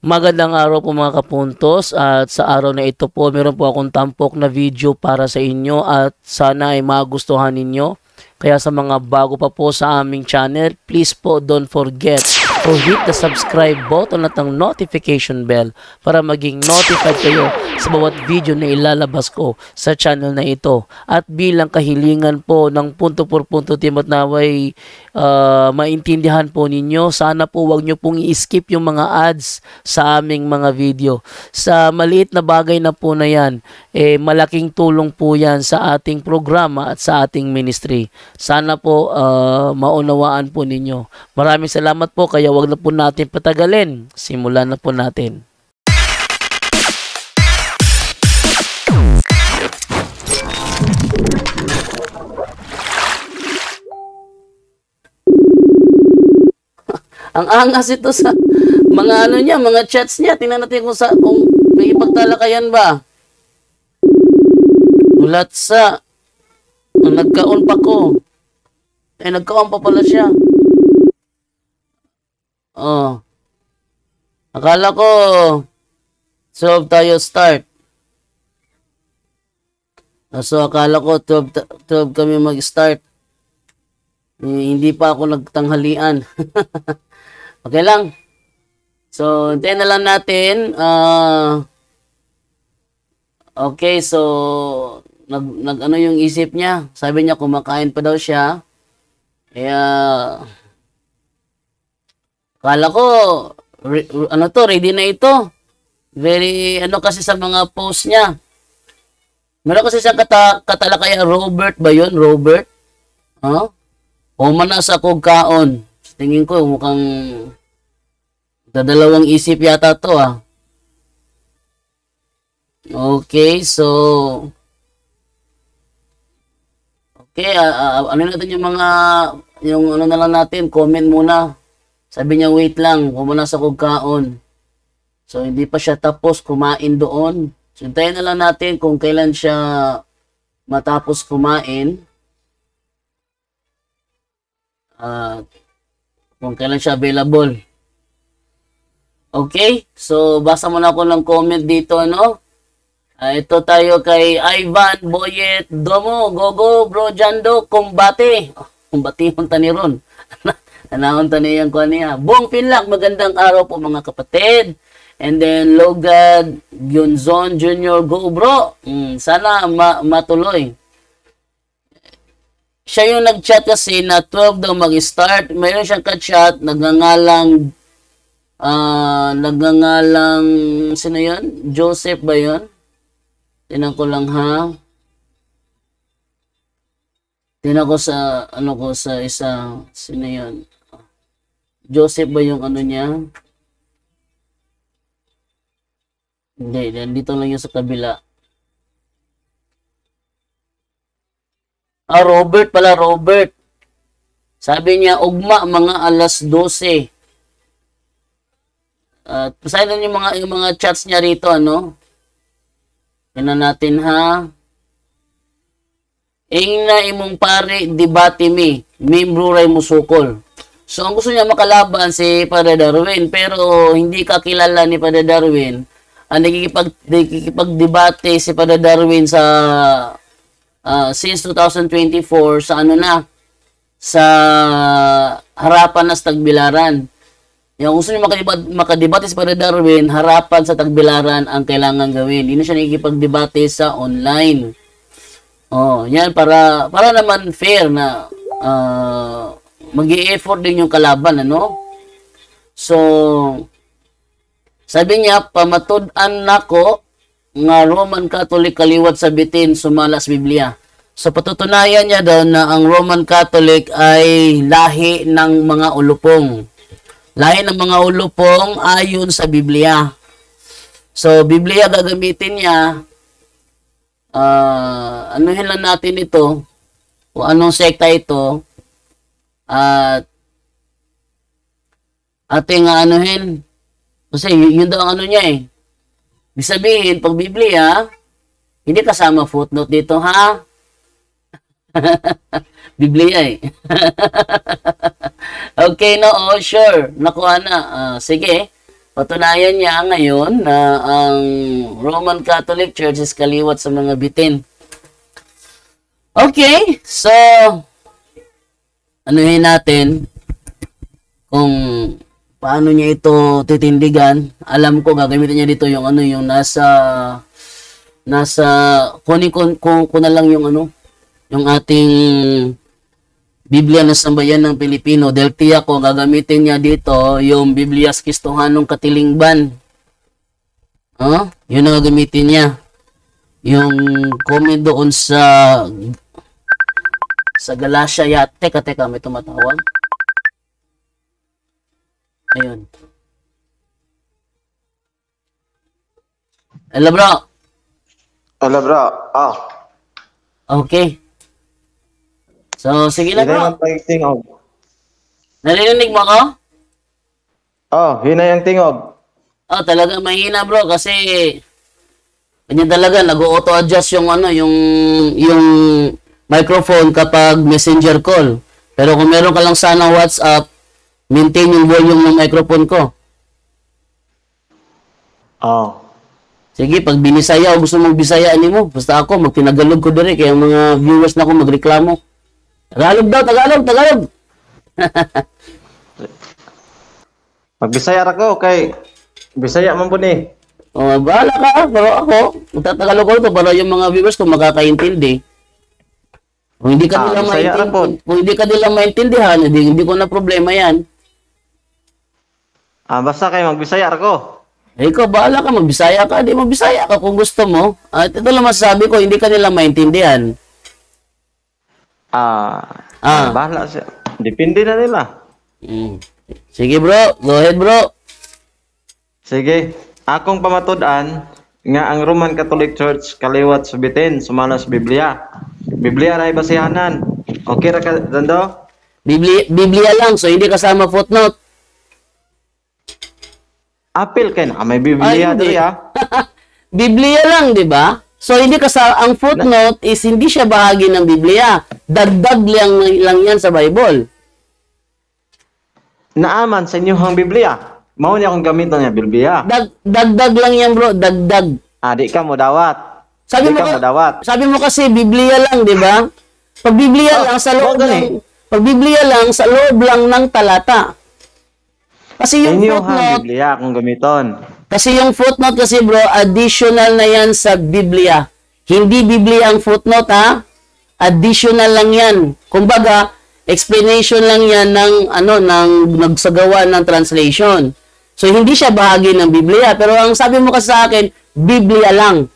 Magandang araw po mga kapuntos, at sa araw na ito po meron po akong tampok na video para sa inyo at sana ay magustuhan ninyo. Kaya sa mga bago pa po sa aming channel, please po don't forget to hit the subscribe button at ang notification bell para maging notified kayo sa bawat video na ilalabas ko sa channel na ito. At bilang kahilingan po ng punto por punto team at naway maintindihan po ninyo, sana po wag nyo pong i-skip yung mga ads sa aming mga video. Sa maliit na bagay na po na yan, malaking tulong po yan sa ating programa at sa ating ministry. Sana po maunawaan po ninyo. Maraming salamat po, kaya wag na po natin patagalin. Simulan na po natin. Ang angas ito sa mga ano niya, mga chats niya. Tingnan natin kung may ipagtalakayan ba. Ulat sa nagkaon pa ko. Nagkaon pa pala siya. Oh. Akala ko 12 tayo start. So akala ko 12 kami mag-start. Hindi pa ako nagtanghalian. Okay lang. So, hintayin na lang natin. Okay, so ano yung isip niya? Sabi niya kumakain pa daw siya. Kaya akala ko ready na ito. Very kasi sa mga post niya. Meron kasi siyang katalakaya, Robert ba 'yon? Robert? O manas ako kaon. Tingin ko mukhang dadalawang isip yata to Okay, so ano natin yung mga ano na lang natin, comment muna. Sabi niya wait lang, manas ako kaon. So hindi pa siya tapos kumain doon. So hintayin na lang natin kung kailan siya matapos kumain. Kung kailan siya available. Okay, so basa muna ako ng comment dito, ito tayo kay Ivan Boyet Domo, Gogo Bro Jando, kumbate. Kumbati yung taniron. Anahon taniyan ko niya. Buong Pinlak, magandang araw po mga kapatid. And then Logad Gyunzon Jr. Go bro. Sana matuloy. Siya yung nag-chat kasi na 12 daw mag-start. Mayroon siyang ka-chat, nagngangalang sino yun? Joseph ba yun? Tinan ko lang Tinan ko sa sa isa, sino yun? Joseph ba yung ano niya? Hindi, dito lang yun sa kabila. Robert pala, Robert. Sabi niya, ugma, mga alas 12. Pasahin yung mga chats niya rito, Tingnan natin, Ingna imong pare, debate mi. Membro ray musukol. So, ang gusto niya makalaban si Padre Darwin, pero hindi kakilala ni Padre Darwin. Nagkikipag-debate si Padre Darwin sa since 2024 sa sa harapan na sa Tagbilaran. Yung gusto niyo makadebate sa Padre Darwin, harapan sa Tagbilaran ang kailangan gawin. Hindi na siya nakikipag-debate sa online. Yan para naman fair na mag-i-effort din yung kalaban, So sabi niya, pamatud-an nako nga Roman Catholic kaliwat sa bitin sumalas Biblia. So patutunayan niya daw na ang Roman Catholic ay lahi ng mga ulupong. Lahi ng mga ulupong ayon sa Biblia. So Biblia gagamitin niya. Anuhin lang natin ito. Kung anong sekta ito. At ating anuhin. Kasi yun daw ang niya Ibig sabihin, pag Biblia, hindi kasama footnote dito, Biblia Okay, no? Oh, sure. Nakuha na. Sige. Patunayan niya ngayon na ang Roman Catholic Church is kaliwat sa mga bitin. Okay, so anuhin natin kung paano niya ito titindigan. Alam ko gagamitin niya dito yung ano, yung nasa kunin ko na lang yung ano, yung ating Biblia ng Sambayan ng Pilipino. Dahil tiyak ko gagamitin niya dito yung Biblia sa Kristohanong Katilingban. Yun ang gagamitin niya. Yung comment doon sa Galatia ya. Teka, may tumatawag. Ayun. Hello, bro. Hello, bro. Okay. So, sige na, bro. Tingog. Narinig mo ako? Hina yung tingog. Talagang mahina, bro, kasi ganyan talaga, nag-auto-adjust yung ano, yung microphone kapag messenger call. Pero kung meron ka lang sana WhatsApp, maintain yung volume ng microphone ko. Sige, pag binisaya o gusto mong bisayaan mo, basta ako, magtinagalog ko dire, kaya mga viewers na ako magreklamo. Tagalog daw, Tagalog. Magbisaya ako kay Bisaya man po ni. Bahala ka, pero ako, magtatagalog ko ito para yung mga viewers ko makakaintindi. Kung hindi ka nila maintindihan, hindi ko na problema yan. Basta kayo magbisaya ako. Ikaw, bahala ka, magbisaya ka, di magbisaya ka kung gusto mo. At ito lang masasabi ko, hindi ka nila maintindihan. Bahala siya. Depende na nila. Sige bro, go ahead bro. Sige. Akong pamatud-an nga ang Roman Catholic Church kaliwat sa bitin, sumala sa Biblia. Biblia ray basihanan. Okay ra ka, Dando? Biblia lang, so hindi kasama footnote. Apil kay na may Biblia diri Biblia lang, di ba? So hindi ang footnote is hindi siya bahagi ng Biblia. Dagdag lang yan sa Bible. Naaman sa inyong Biblia. Mao niya akong gamiton niya Biblia. Dagdag lang yan, bro, dagdag. Di ka mo dawat. Sabi mo kasi Biblia lang, di ba? Pag Biblia lang sa loob lang ng talata. Kasi yung footnote, Biblia akong gamiton. Kasi yung footnote kasi bro, additional na yan sa Biblia. Hindi Biblia ang footnote ha. Additional lang yan. Kumbaga, explanation lang yan ng nagsagawa ng translation. So hindi siya bahagi ng Biblia, pero ang sabi mo kasi sa akin, Biblia lang.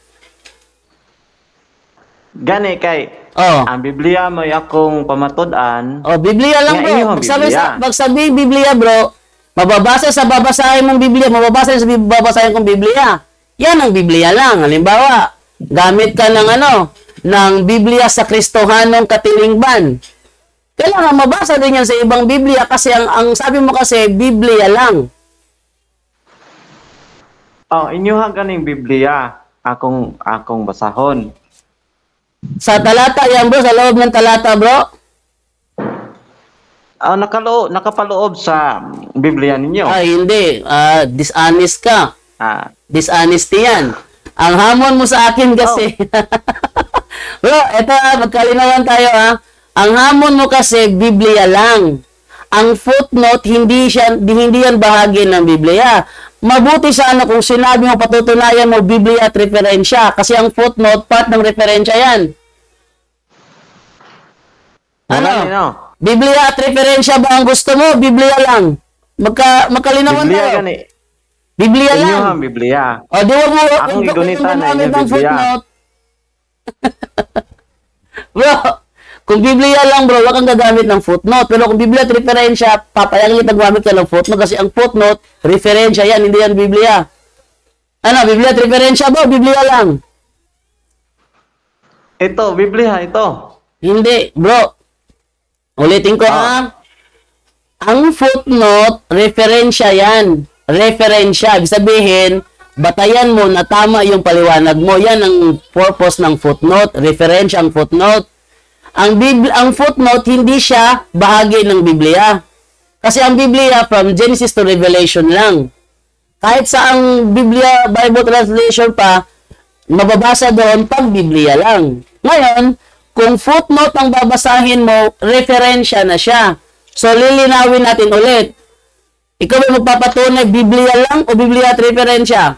Gani kay ang Biblia mo akong pamatud-an. Biblia lang bro. Pag sabi Biblia bro, mababasa sa babasahin mong Biblia, mababasa sa babasahin kong Biblia. Yan ang Biblia lang. Halimbawa, gamit ka ng Biblia sa Kristohanong Katilingban. Kailangan mabasa din yan sa ibang Biblia kasi ang sabi mo kasi, Biblia lang. Inyuha ganing Biblia. Akong basahon. Sa talata yan bro, sa loob ng talata bro. Nakapaloob sa Biblia ninyo. Hindi. Dishonest ka. Dishonesty yan. Ang hamon mo sa akin kasi. Bro, eto magkalinawan tayo Ang hamon mo kasi, Biblia lang. Ang footnote, hindi yan bahagi ng Biblia. Mabuti sana kung sinabi mo, patutunayan mo Biblia at referensya. Kasi ang footnote, part ng referensya yan. Biblia at referensya ba ang gusto mo? Biblia lang. Magkalinawan tayo. Biblia lang. Inyo ang Biblia. Di wag mo. Akong igunita na inyo Biblia. Bro, kung Biblia lang bro, wag kang gagamit ng footnote. Pero kung Biblia at referensya, papayagin kita gumamit ka ng footnote kasi ang footnote, referensya yan, hindi yan Biblia. Biblia at referensya bro, Biblia lang. Ito, Biblia, ito. Hindi, bro. Ulitin ko Ang footnote, referensya yan. Referensya. Ibig sabihin, batayan mo na tama yung paliwanag mo. Yan ang purpose ng footnote. Referensya ang footnote. Ang footnote, hindi siya bahagi ng Biblia. Kasi ang Biblia, from Genesis to Revelation lang. kahit sa ang Biblia, Bible translation pa, mababasa doon pag Biblia lang. Ngayon, kung footnote ang babasahin mo, referensya na siya. So, lilinawin natin ulit. Ikaw ay magpapatunay, Biblia lang o Biblia at referensya?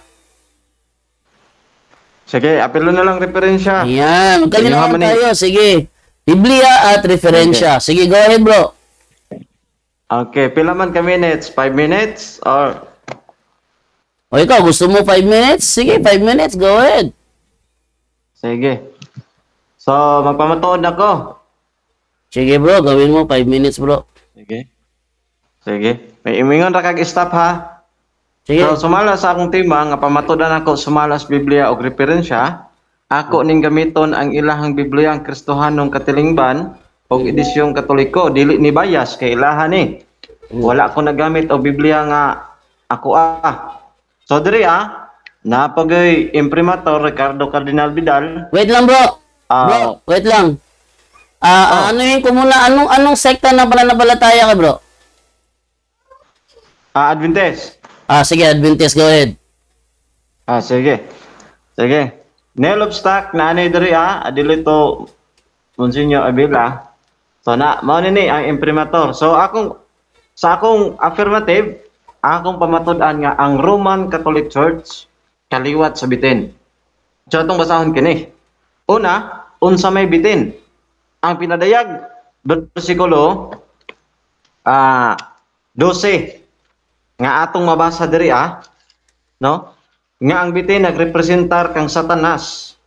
Sige, apelo na lang referensya. Ayan, ganyan Ayun, na tayo. Sige, Biblia at referensya. Sige, go ahead bro. Okay, pila man ka minutes? 5 minutes? Or O ikaw, gusto mo 5 minutes? Sige, 5 minutes, go ahead. sige. So, magpamatuod ako. Sige bro, gawin mo 5 minutes bro. Sige. Sige. May imingon ra kag stop ha. Sige. So, sumala sa akong tema nga pamatudan ako sumalas Biblia og referensya. Ako ning gamiton ang ilahang Biblia ang Kristohanong katilingban og edisyong Katoliko, dili ni bias kay ilahan ni. Wala ko nagamit og Biblia nga ako So diri napagay imprimator Ricardo Cardinal Vidal. Wait lang bro. Bro, wait lang. Ano yun ko muna, anong sekta na pananampalataya ka bro? Adventist. Sige, Adventist, go ahead. Sige. Sige. Nail of stock na anay diri adili to Monsignor Abela. So mao ni ang imprimator. So sa akong affirmative, akong pamatud-an nga ang Roman Catholic Church kaliwat sa bitin. So atong basahon kini. Una, unsa may bitin? Ang pinadayag bersikulo 12 nga atong mabasa diri no? Nga ang bitin nagrepresentar kang Satanas.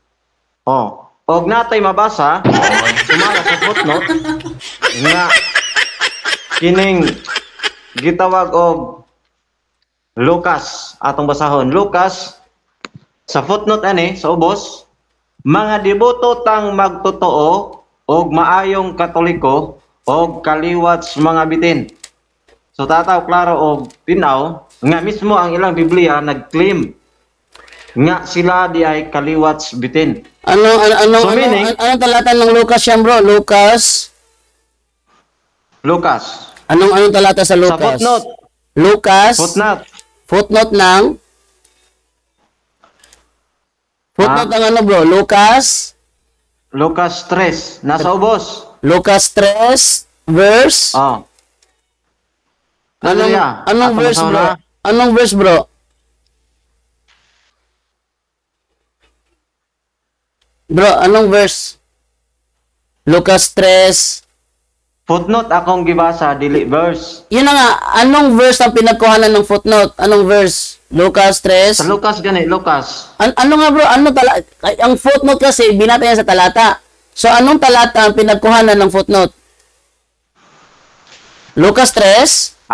Og natay mabasa sumala sa footnote nga kining gitawag og Lucas atong basahon. Lucas sa footnote sa ubos, mga deboto tang magtotoo og maayong Katoliko og kaliwat sa mga bitin. So tataw klaro og tinaw nga mismo ang ilang Biblia nag-claim nga sila di ay kaliwat sa bitin. Anong talata ng Lucas yan bro? Lucas. Anong talata sa Lucas? Sa footnote. Lucas. Footnote ng ano bro? Lucas 3. Nasa ubos. Lucas 3 verse. Anong verse bro? Anong verse bro? Bro, anong verse? Lucas 3. Footnote akong gibasa, dili verse. Yun na nga, anong verse ang pinagkuhanan ng footnote? Anong verse? Lucas 3? Sa Lucas gani, Lucas. Ano nga bro, ang footnote kasi binata yan sa talata. So anong talata ang pinagkuhanan ng footnote? Lucas 3?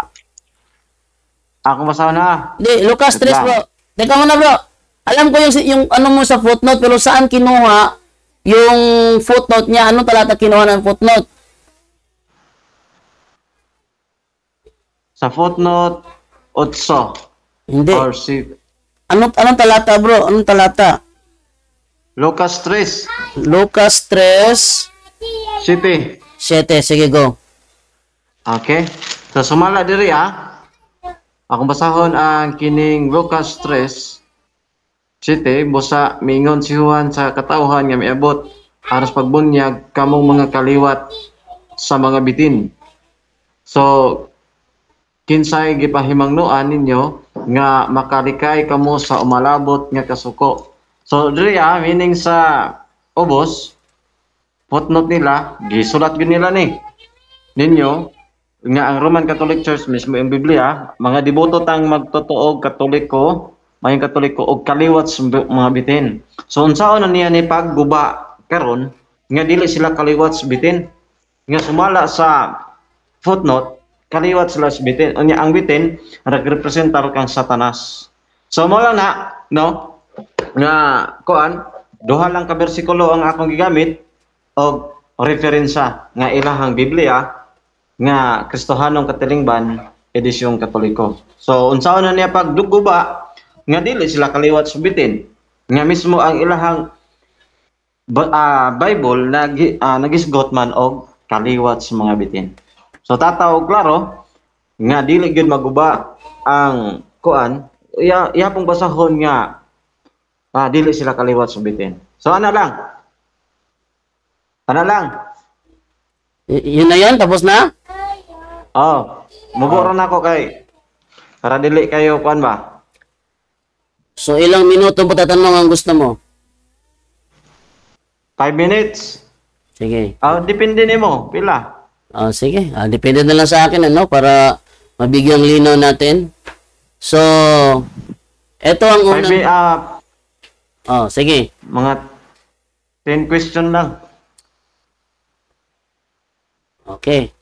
Ako basahin na. Di, Lucas 3 bro. Teka muna bro. Alam ko yung ano mo sa footnote, pero saan kinuha yung footnote niya? Anong talata kinuha ng footnote? Sa footnote 8. Hindi. Or anong talata bro? Anong talata? Lucas 3. Lucas 3. 7. Sige, go. Okay. So, sumala diri akong basahon ang kining Lucas 3. 7. Busa, mingon si Juan sa katauhan nga miabot. Aras pagbunyag kamong mga kaliwat sa mga bitin. So, kinsay gipahimangnuan ninyo nga makalikay kamo sa umalabot nga kasuko. So diri meaning sa ubos footnote nila gisulat gyud nila ninyo nga ang Roman Catholic Church mismo ang Biblia mga deboto tang magtotoo Katoliko, mayong Katoliko og kaliwat sa mga bitin. So unsaon na niya ni pagguba karon nga dili sila kaliwat sa bitin nga sumala sa footnote kaliwat sila sa bitin. Ang bitin, nagrepresentar kang Satanas. So, mo lang no? Nga, duha lang ka bersikulo ang akong gigamit o referensya nga ilahang Biblia nga Kristohanong Katilingban, edisyong Katoliko. So, unsaon na niya pagduguba nga dili sila kaliwat sa bitin. Nga mismo ang ilahang Bible nagisgot man og kaliwat sa mga bitin. So tataw klaro nga dili gyud maguba ang iya pong basahon nga dili sila kaliwat subitin. So ana lang. Ana lang. Yun na yan, tapos na? Muburo na ako kay para dili kayo kuan ba. So ilang minuto pa tatanong ang gusto mo? 5 minutes. Sige. Depende nimo, pila. Sige. Depende na lang sa akin, ano, para mabigyang linaw natin. So, eto ang unang... sige. Mga 10 question lang. Okay.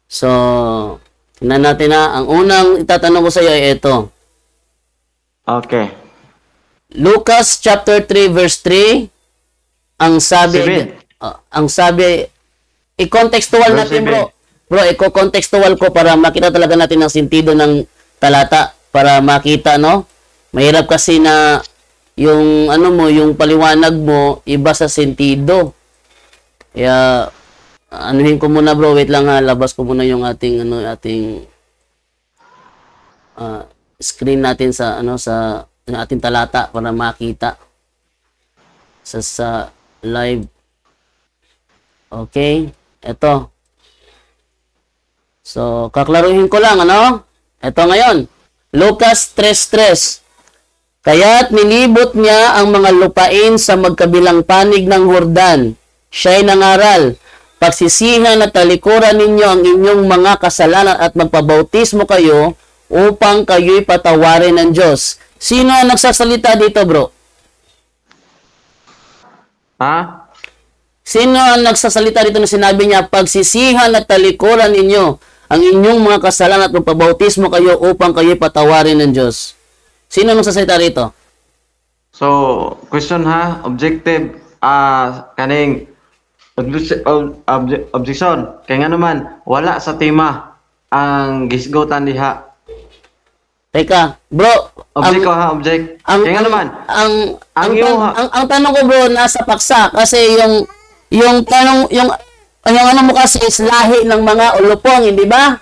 So, tingnan natin na. Ang unang itatanong ko sa iyo ay ito. Okay. Lucas chapter 3 verse 3. Ang sabi, i-contextual natin, bro. Bro, i-contextual ko para makita talaga natin ang sentido ng talata, para makita, no? Mahirap kasi na yung yung paliwanag mo iba sa sentido. Kaya anuhin ko muna, bro. Wait lang ha. Labas ko muna yung ating screen natin sa ating talata para makita sa live. Okay. Ito. So, kaklaruhin ko lang, ano? Ito ngayon. Lucas 3:3. Kaya't nilibot niya ang mga lupain sa magkabilang panig ng Jordan. Siya'y nangaral, pagsisihan at talikuran ninyo ang inyong mga kasalanan at magpabautismo kayo upang kayo'y patawarin ng Diyos. Sino ang nagsasalita dito, bro? Sino ang nagsasalita dito na sinabi niya, pagsisihan at talikuran ninyo ang inyong mga kasalanan at magpabautismo kayo upang kayo'y patawarin ng Diyos? Sino ang nagsasalita rito? So, question objective, kaning objection. Kaya nga naman, wala sa tema ang gisgutan diha. Teka, bro. Object. Kaya nga naman. Ang tanong ko, bro, nasa paksa. Kasi yung tanong, yung ano mo kasi is lahi ng mga ulupong, hindi ba?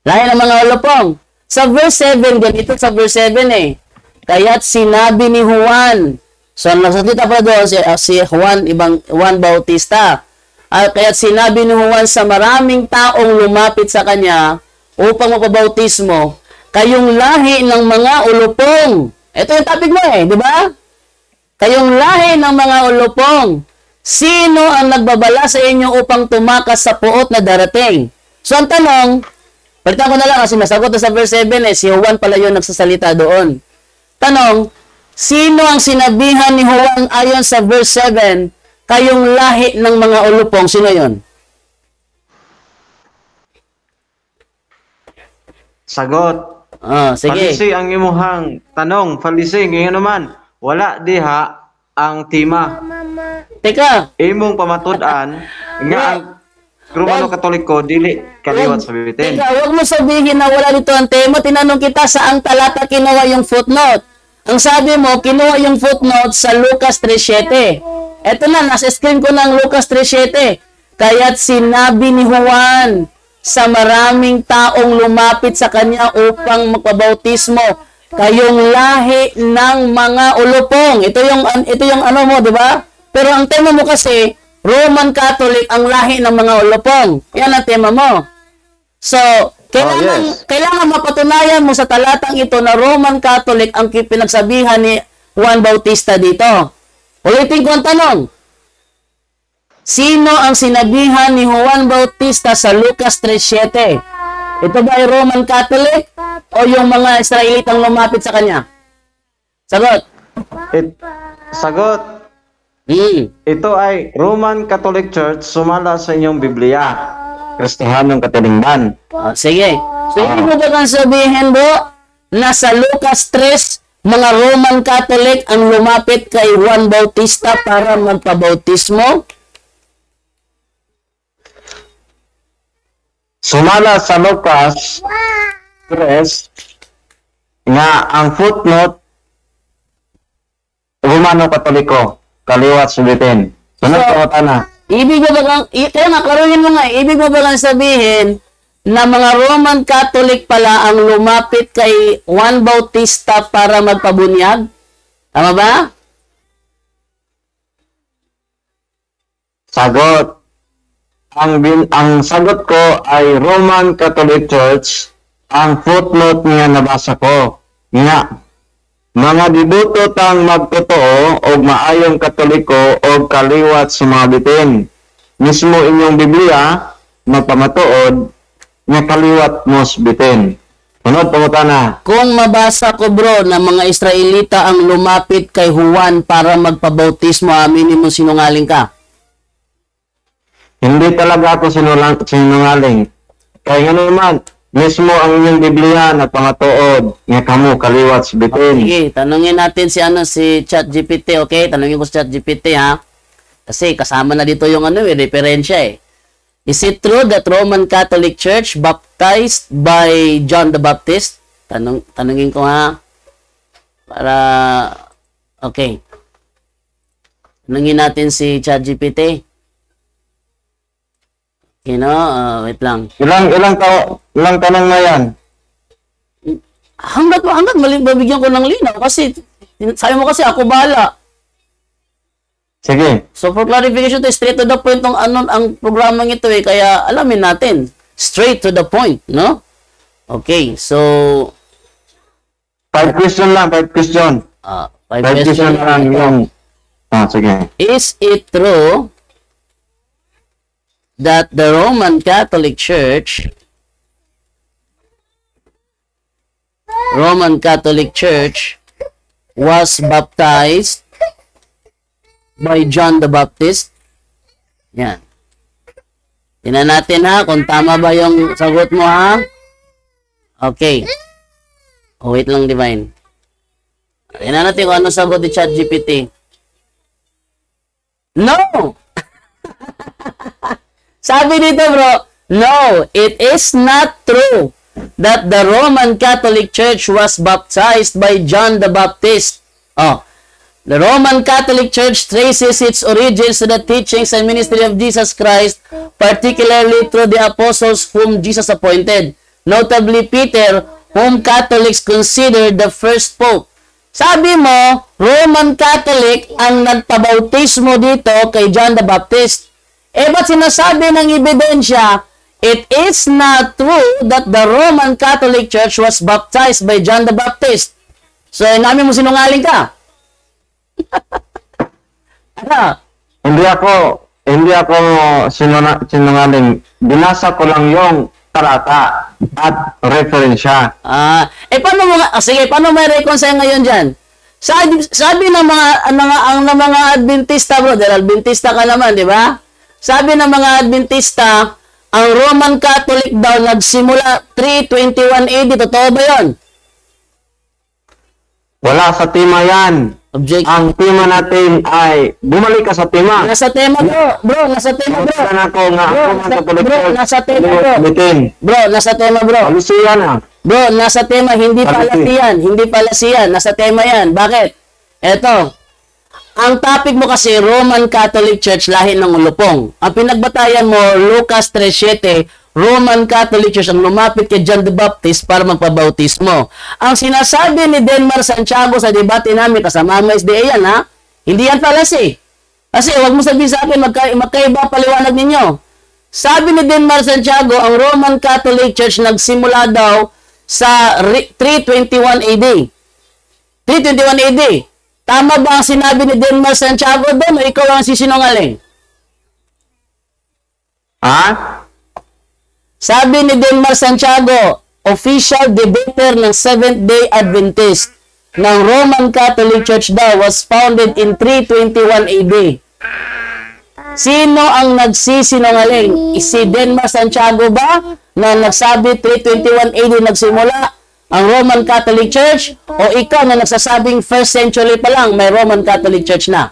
Lahi ng mga ulupong. Sa verse 7, ganito sa verse 7 eh. Kaya't sinabi ni Juan. So, nagsasalita pa doon si Juan Bautista. Kaya't sinabi ni Juan sa maraming taong lumapit sa kanya upang mapabautismo, kayong lahi ng mga ulupong. Ito yung topic mo di ba? Kayong lahi ng mga ulupong. Sino ang nagbabala sa inyo upang tumakas sa puot na darating? So, ang tanong, palitan ko na lang kasi nasagot na sa verse 7 si Juan pala yun nagsasalita doon. Tanong, sino ang sinabihan ni Juan ayon sa verse 7, kayong lahi ng mga ulupong? Sino yun? Sagot. Sige. Falisi ang imuhang tanong. Falisi. Ngayon naman, wala diha ang tema. Teka. Imong pamatudan nga ang Romano Katoliko dili kaliwat sa bitin. Teka, huwag mo sabihin na wala dito ang tema. Tinanong kita sa ang talata kinuha yung footnote. Ang sabi mo, kinuha yung footnote sa Lucas 3:7. Eto na, nasa screen ko ng Lucas 3:7. Kaya't sinabi ni Juan sa maraming taong lumapit sa kanya upang magpabautismo, kayong lahi ng mga ulupong. Ito yung ano mo, di ba? Pero ang tema mo kasi, Roman Catholic ang lahi ng mga ulupong. Yan ang tema mo. So, kailangan mapatunayan mo sa talatang ito na Roman Catholic ang pinagsabihan ni Juan Bautista dito. Ulitin ko ang tanong. Sino ang sinabihan ni Juan Bautista sa Lucas 3:7? Ito ba ay Roman Catholic o yung mga Israelitang lumapit sa kanya? Sagot. Sagot. Ito ay Roman Catholic Church sumala sa inyong Biblia. Kristihanong Katilingban. Sige. So, ibig mo ba kang sabihin, bro, na sa Lucas 3, mga Roman Catholic ang lumapit kay Juan Bautista para magpabautismo? Sumala sa Lucas 3 nga ang footnote Romano Katoliko kaliwat sulitin. Sunod ko na. Ibig mo ba kang, kaya nga, klaruhin mo nga, ibig mo ba kang sabihin na mga Roman Catholic pala ang lumapit kay Juan Bautista para magpabunyag? Tama ba? Sagot. Ang sagot ko ay Roman Catholic Church. Ang footnote niya nabasa ko. Nga, mga dibuto tang magtotoo o maayong katoliko o kaliwat sa mga bitin. Mismo inyong Biblia, magpamatuod, nga kaliwat mos bitin. Unod, pangutana. Kung mabasa ko bro na mga Israelita ang lumapit kay Juan para magpabautismo, aminin mo sinungaling ka. Hindi talaga ako sinungaling. Kaya nga naman, mismo ang inyong Biblia nagpamatuod, nga kamo kaliwat sa bitin. Sige, tanungin natin si ChatGPT, okay? Tanungin ko si ChatGPT, ha? Kasi kasama na dito yung referensya eh. Is it true that Roman Catholic Church baptized by John the Baptist? Tanungin ko ha. Para, okay. Tanungin natin si ChatGPT. Okay, no? Wait lang. Ilang tanong na yan? Hanggat mabigyan ko ng linaw kasi sabi mo kasi ako bahala. Sige. So for clarification, straight to the point ang programang ito eh, kaya alamin natin. Straight to the point, no? Okay, so 5 question lang, 5 question. 5 5 question lang yung... sige. Is it true that the Roman Catholic Church was baptized by John the Baptist? Yan. Tingnan natin ha, kung tama ba yung sagot mo ha. Okay. Oh, wait lang, Divine. Tingnan natin kung ano sagot ni ChatGPT. No! Sabi dito bro, no, it is not true that the Roman Catholic Church was baptized by John the Baptist. Oh, the Roman Catholic Church traces its origins to the teachings and ministry of Jesus Christ, particularly through the apostles whom Jesus appointed, notably Peter, whom Catholics consider the first pope. Sabi mo, Roman Catholic ang nagpabautismo dito kay John the Baptist. Ba't sinasabi ng ebidensya, it is not true that the Roman Catholic Church was baptized by John the Baptist. So, namin mo sinungaling ka. Ano? Hindi ako sinungaling. Binasa ko lang yung talata at referensya. Paano mo sige, paano may reconcile ngayon dyan? Sabi ng mga Adventista bro, dahil Adventista ka naman, di ba? Sabi ng mga Adventista, ang Roman Catholic daw nagsimula 321 AD. Totoo ba yun? Wala sa tema yan. Ang tema natin ay, bumalik ka sa tema. Nasa tema bro. Nasa tema bro. Nasa tema bro. Bro, nasa tema bro. Palisiyan na. Bro, nasa tema, hindi palasiyan. Hindi palasiyan. Nasa tema yan. Bakit? Eto. Ang topic mo kasi, Roman Catholic Church, lahi ng ulupong. Ang pinagbatayan mo, Lucas 3:7, Roman Catholic Church ang lumapit kay John the Baptist para magpabautismo. Ang sinasabi ni Denmar Santiago sa debate namin, kasama mo SDA yan ha, hindi yan palasi. Kasi wag mo sabihin sa akin, magkaiba paliwanag ninyo. Sabi ni Denmar Santiago, ang Roman Catholic Church nagsimula daw sa 321 AD. 321 AD. Tama ba ang sinabi ni Denmar Santiago doon o ikaw ang sisinungaling? Sabi ni Denmar Santiago, official debater ng Seventh-day Adventist ng Roman Catholic Church daw was founded in 321 AD. Sino ang nagsisinungaling? Si Denmar Santiago ba na nagsabi 321 AD nagsimula ang Roman Catholic Church? O ikaw na nagsasabing first century pa lang may Roman Catholic Church na?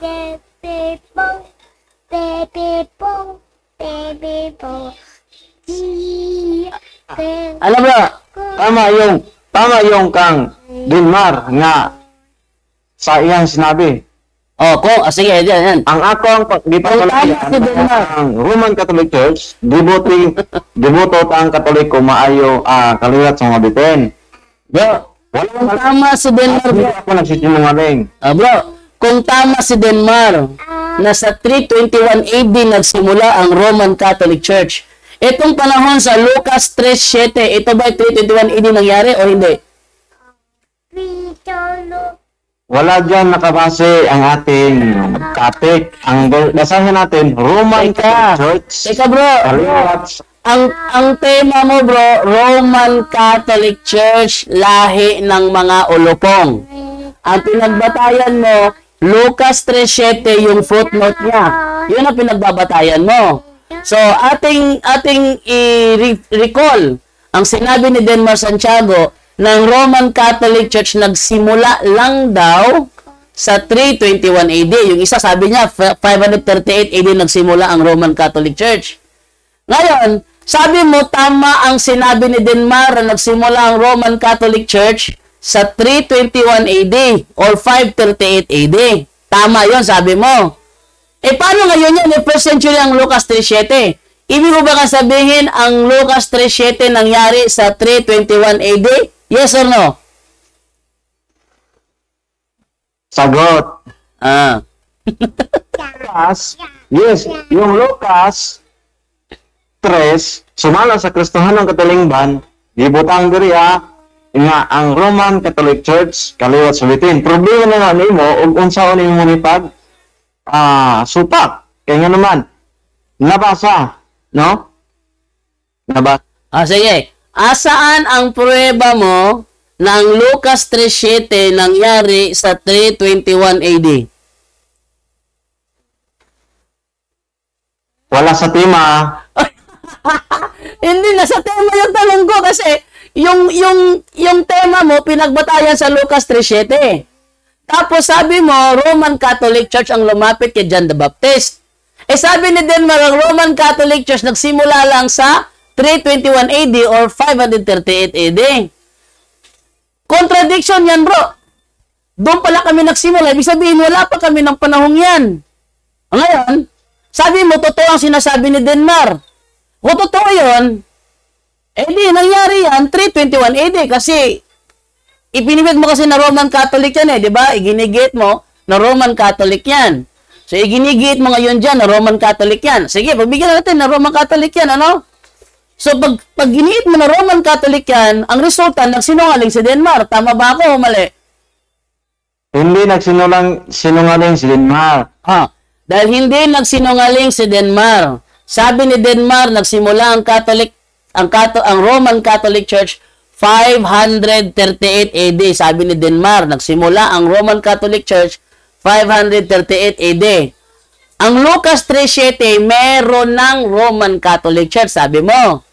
Alam mo, tama yung kang Denmar nga sa iyang sinabi. Sige, yan. Ang akong gipapalayan ang Roman Catholic Church, devoto ang Katoliko maayo kaliwat sa mga bitin. Bro, kung tama si Denmar, bro. Ako nagsisinungaling. Bro, kung tama si Denmar, nasa 321 AD nagsimula ang Roman Catholic Church. Itong panahon sa Lucas 3:7, ito ba 321 AD nangyari o hindi? Wala dyan nakabase ang ating topic. Ang basahin natin, Roman Catholic Church. Teka bro, ang tema mo bro, Roman Catholic Church, lahi ng mga ulupong. Ang pinagbatayan mo, Lucas 3:7 yung footnote niya. Yun ang pinagbabatayan mo. So, ating i-recall ang sinabi ni Denmar Santiago ng Roman Catholic Church nagsimula lang daw sa 321 AD. Yung isa sabi niya, 538 AD nagsimula ang Roman Catholic Church. Ngayon, sabi mo tama ang sinabi ni Denmar na nagsimula ang Roman Catholic Church sa 321 AD or 538 AD. Tama yon, sabi mo. Paano ngayon yan? First century ang Lucas 3:7. Ibig mo ba sabihin ang Lucas 3:7 nangyari sa 321 AD? Yes or no? Sagot. Yes, yung Lucas 3, sumala sa Kristohanong Katilingban, gibutang diriya nga ang Roman Catholic Church kaliwat sulitin. Problema na nga nimo ug unsaon nimo nipag supak. Kaya nga naman nabasa, no? Sige. Asaan ang pruweba mo na ang Lucas 3:7 nangyari sa 321 AD? Wala sa tema. Hindi na sa tema yung tanong ko kasi yung tema mo pinagbatayan sa Lucas 3:7. Tapos sabi mo Roman Catholic Church ang lumapit kay John the Baptist. Sabi ni Denmar ang Roman Catholic Church nagsimula lang sa 321 AD or 538 AD. Contradiction yan, bro. Doon pala kami nagsimula. Ibig sabihin, wala pa kami ng panahong yan. Ngayon, sabi mo, totoo ang sinasabi ni Denmar. Kung totoo yun, di, nangyari yan, 321 AD kasi ipinibig mo kasi na Roman Catholic yan di ba? Iginigit mo na Roman Catholic yan. So, iginigit mo ngayon dyan na Roman Catholic yan. Sige, pagbigyan natin na Roman Catholic yan, ano? So, pag giniit mo na Roman Catholic yan, ang resulta, nagsinungaling si Denmar. Tama ba ako o mali? Hindi nagsinungaling si Denmar. Dahil hindi nagsinungaling si Denmar. Sabi ni Denmar, nagsimula ang Roman Catholic Church 538 AD. Sabi ni Denmar, nagsimula ang Roman Catholic Church 538 AD. Ang Lucas 3:7, meron ng Roman Catholic Church, sabi mo.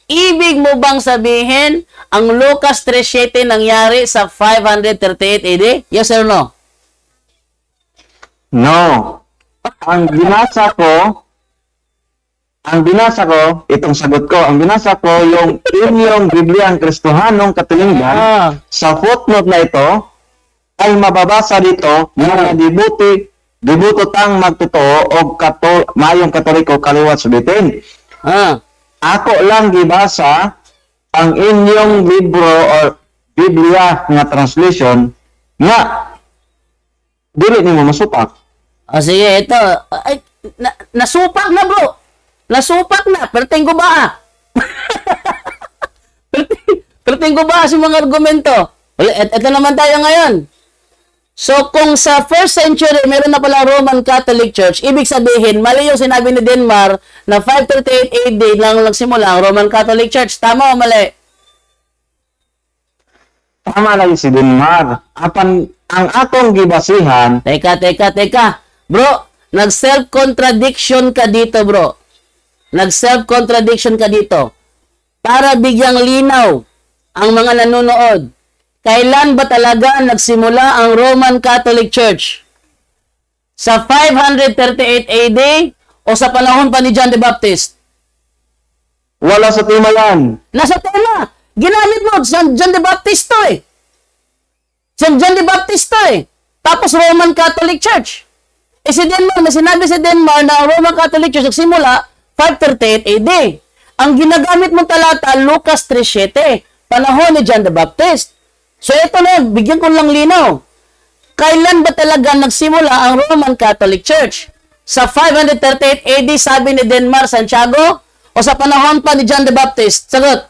Ibig mo bang sabihin, ang Lucas 3:7 nangyari sa 538 AD? Yes or no? No. Ang binasa ko, itong sagot ko, ang binasa ko yung inyong Biblia ang Kristohanong Katilingban, sa footnote na ito, ay mababasa dito, mga dibuto tang magtotoo o mayong Katoliko kaliwat sulitin. Ako lang gibasa ang inyong libro or Biblia nga translation nga dili nimo masupak. Sige, ito. Nasupak na, bro. Nasupak na. Perting ko ba? Perting ko ba sa mga argumento? Ito naman tayo ngayon. So, kung sa 1st century, meron na pala Roman Catholic Church, ibig sabihin, mali yung sinabi ni Denmar na 538 AD lang nagsimula ang Roman Catholic Church. Tama o mali? Tama lang si Denmar. Ang atong gibasihan... Teka. Bro, nag-self-contradiction ka dito, bro. Nag-self-contradiction ka dito. Para bigyang linaw ang mga nanonood. Kailan ba talaga nagsimula ang Roman Catholic Church? Sa 538 AD o sa panahon pa ni John the Baptist? Wala sa tema yan. Nasa tema. Ginamit mo, John the Baptist to John the Baptist to Tapos Roman Catholic Church. Eh si Denmar, may sinabi si Denmar na ang Roman Catholic Church nagsimula 538 AD. Ang ginagamit mong talata, Lucas 3:7, panahon ni John the Baptist. So ito na, bigyan ko lang linaw. Kailan ba talaga nagsimula ang Roman Catholic Church? Sa 538 AD, sabi ni Denmar Santiago, o sa panahon pa ni John the Baptist? Sagot.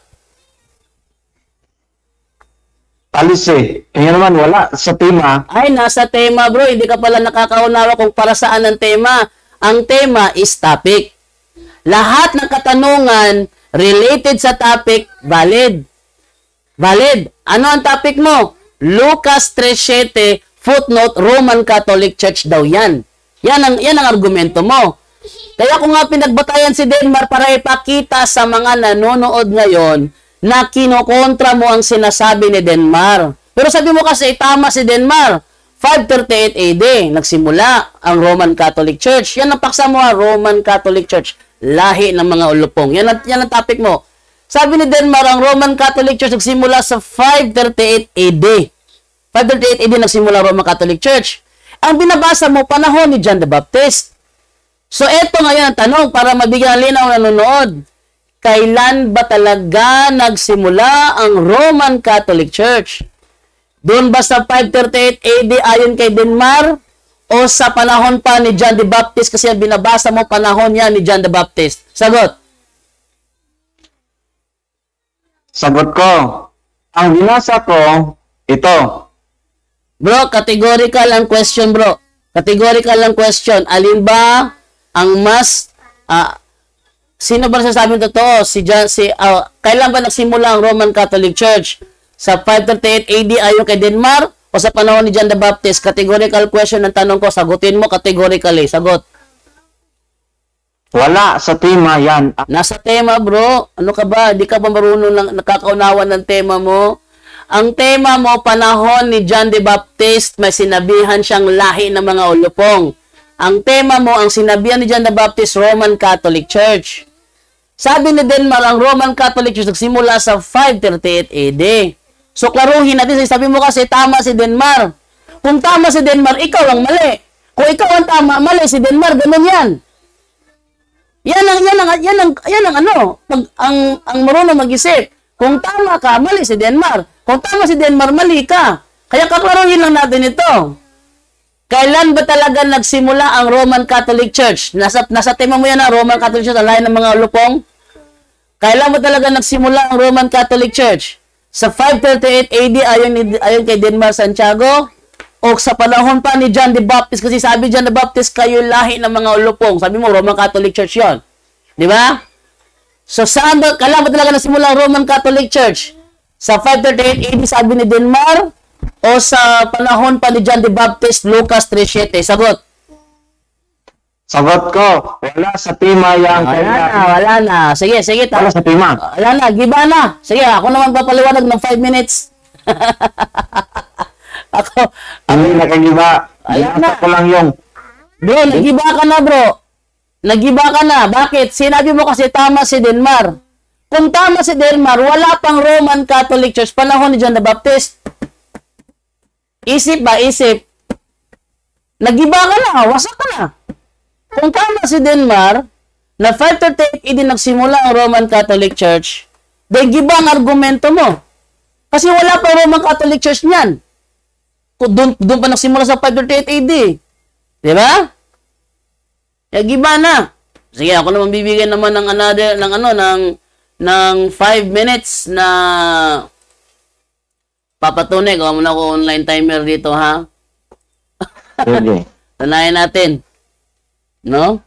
Alise, kaya naman wala sa tema. Ay, nasa tema bro, hindi ka pala nakakaunawa kung para saan ang tema. Ang tema is topic. Lahat ng katanungan related sa topic, valid. Valid. Ano ang topic mo? Lucas 3:7, footnote, Roman Catholic Church daw yan. Yan ang argumento mo. Kaya ko nga pinagbatayan si Denmar para ipakita sa mga nanonood ngayon na kinokontra mo ang sinasabi ni Denmar. Pero sabi mo kasi, tama si Denmar. 538 AD, nagsimula ang Roman Catholic Church. Yan ang paksa mo, Roman Catholic Church. Lahi ng mga ulupong. Yan ang topic mo. Sabi ni Denmar, ang Roman Catholic Church nagsimula sa 538 AD. 538 AD nagsimula ang Roman Catholic Church. Ang binabasa mo, panahon ni John the Baptist. So, eto ngayon ang tanong para mabigyan ng linaw ng nanonood. Kailan ba talaga nagsimula ang Roman Catholic Church? Doon ba sa 538 AD ayon kay Denmar? O sa panahon pa ni John the Baptist? Kasi binabasa mo panahon niya ni John the Baptist. Sagot. Sagot ko. Ang binasa ko, ito. Bro, categorical ang question, bro. Categorical ang question. Alin ba ang mas... sino ba sasabing totoo? Kailan ba nagsimula ang Roman Catholic Church? Sa 538 AD ayon kay Denmar? O sa panahon ni John the Baptist? Categorical question ang tanong ko. Sagutin mo categorically. Sagot. Wala sa tema yan. Nasa tema, bro. Ano ka ba? Di ka ba marunong nakakaunawan ng tema mo? Ang tema mo, panahon ni John the Baptist, may sinabihan siyang lahi ng mga ulupong. Ang tema mo, ang sinabihan ni John the Baptist, Roman Catholic Church. Sabi ni Denmar, ang Roman Catholic Church nagsimula sa 538 AD. So, klaruhin natin. Sabi mo kasi, tama si Denmar. Kung tama si Denmar, ikaw ang mali. Kung ikaw ang tama, mali si Denmar. Ganun yan. Yan ang ano, ang marunong mag-isip. Kung tama ka, mali si Denmar. Kung tama si Denmar, mali ka. Kaya kaklaruhin lang natin ito. Kailan ba talaga nagsimula ang Roman Catholic Church? Nasa tema mo yan na Roman Catholic Church, ang lahi ng mga ulupong. Kailan ba talaga nagsimula ang Roman Catholic Church? Sa 538 AD ayon kay Denmar Santiago? O sa panahon pa ni John the Baptist? Kasi sabi John the Baptist, kayo lahi ng mga ulupong. Sabi mo, Roman Catholic Church yon, di ba? So, kailan ba talaga nagsimula ang Roman Catholic Church? Sa 538 AD, sabi ni Denmar? O sa panahon pa ni John the Baptist, Lucas 3:7? Sagot. Sagot ko, wala sa tema yan. Wala na. Sige. Wala sa tema. Wala na, giba na. Sige, ako naman papaliwanag ng 5 minutes. ako. Hindi nakagiba. Wala na. Ko lang yung. Bro, nagiba ka na, bro. Nagiba ka na. Bakit? Sinabi mo kasi tama si Denmar. Kung tama si Denmar, wala pang Roman Catholic Church panahon ni John the Baptist. Isip ba? Isip. Nagiba ka na. Wasak ka na. Kung tama si Denmar, na 538 AD nagsimula ang Roman Catholic Church, dahil giba ang argumento mo. Kasi wala pa Roman Catholic Church niyan. Doon pa nagsimula sa 538 AD. Diba? Kaya giba na. Sige, ako naman bibigyan naman ng ng 5 minutes na papatunay. Gawa muna ako online timer dito, ha? Sige. Tanayan natin. No?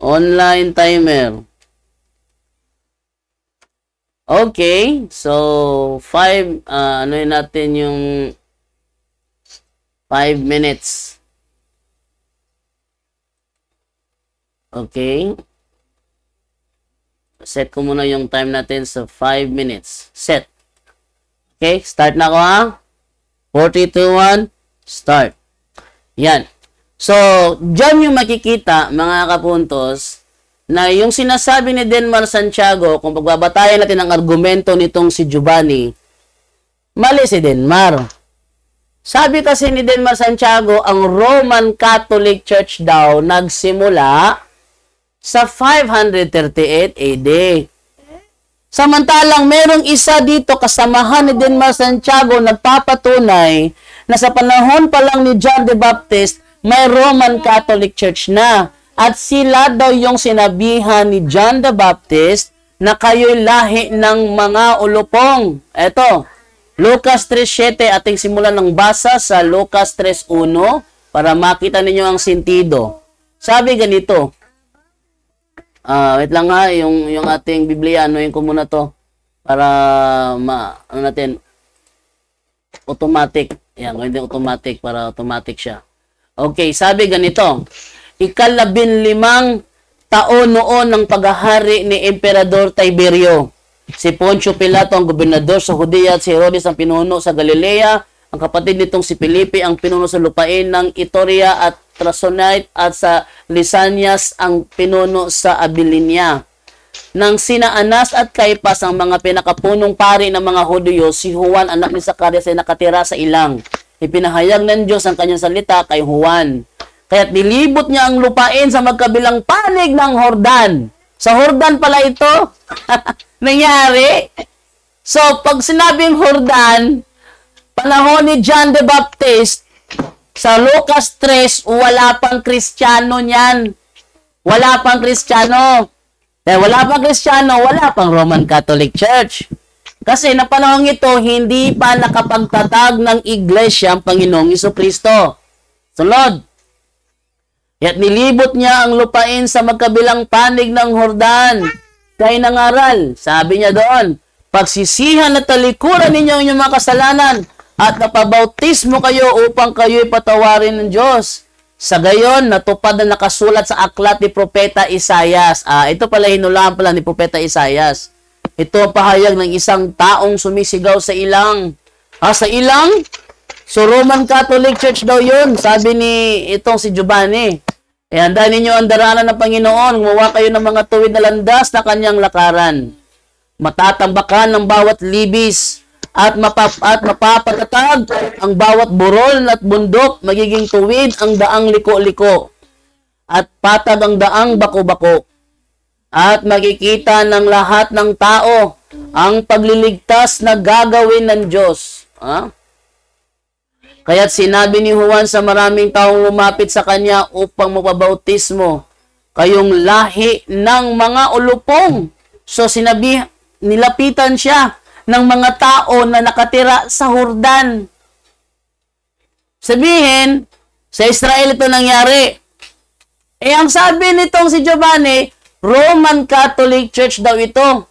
Online timer. Okay. So, 5, ano yun natin yung 5 minutes. Okay. Set ko muna yung time natin sa 5 minutes. Set. Okay, start na ako, ha? 4, 3, 2, 1, start. Yan. So, dyan yung makikita, mga kapuntos, na yung sinasabi ni Denmar Santiago, kung pagbabatayan natin ang argumento nitong si Giovanni, mali si Denmar. Sabi kasi ni Denmar Santiago, ang Roman Catholic Church daw nagsimula sa 538 AD. Samantalang merong isa dito kasamahan ni Denmar Santiago nagpapatunay na sa panahon pa lang ni John the Baptist, may Roman Catholic Church na. At sila daw yung sinabihan ni John the Baptist na kayo'y lahi ng mga ulupong. Eto, Lucas 3:7, ating simulan ng basa sa Lucas 3:1 para makita ninyo ang sentido. Sabi ganito, wait lang ha, yung ating Biblia, anuhin ko muna to para ano natin, automatic. Yan, hindi automatic para automatic siya. Okay, sabi ganito, 15 taon noon ng paghahari ni Emperador Tiberio. Si Poncio Pilato ang gobernador sa Judea at si Herodes ang pinuno sa Galilea. Ang kapatid nitong si Felipe ang pinuno sa lupain ng Itoria at Trasonite at sa Lisanias ang pinuno sa Abilinia. Nang sina Anas at Caipas ang mga pinakapunong pari ng mga Hudyo, si Juan anak ni Zacarias ay nakatira sa ilang. Ipinahayag ng Diyos ang kanyang salita kay Juan. Kaya't nilibot niya ang lupain sa magkabilang panig ng Jordan. Sa Jordan pala ito nangyari. So, pag sinabing Jordan, panahon ni John the Baptist, sa Lucas 3, wala pang Kristiyano niyan. Wala pang Kristiyano. Dahil wala pang Kristiyano, wala pang Roman Catholic Church. Kasi na panahon ito, hindi pa nakapagtatag ng iglesia ang Panginoong Jesucristo. Sunod. At nilibot niya ang lupain sa magkabilang panig ng Jordan. Kaya nangaral, sabi niya doon, pagsisihan at talikuran ninyo ang inyong mga kasalanan at napabautismo kayo upang kayo'y patawarin ng Diyos. Sa gayon, natupad na nakasulat sa aklat ni Propeta Isaias. Ito pala hinulaan pala ni Propeta Isaias. Ito ang pahayag ng isang taong sumisigaw sa ilang. Sa ilang? So, Roman Catholic Church daw yun. Sabi ni itong si Giovanni. Handa ninyo ang daranan ng Panginoon. Gumawa kayo ng mga tuwid na landas na kanyang lakaran. Matatambakan ng bawat libis at mapapatatag ang bawat burol at bundok. Magiging tuwid ang daang liko-liko at patag ang daang bako-bako. At makikita ng lahat ng tao ang pagliligtas na gagawin ng Diyos. Kaya't sinabi ni Juan sa maraming taong lumapit sa kanya upang mapabautismo, kayong lahi ng mga ulupong. So nilapitan siya ng mga tao na nakatira sa Jordan. Sabihin, sa Israel ito nangyari. Ang sabi nitong si Giovanni, Roman Catholic Church daw ito.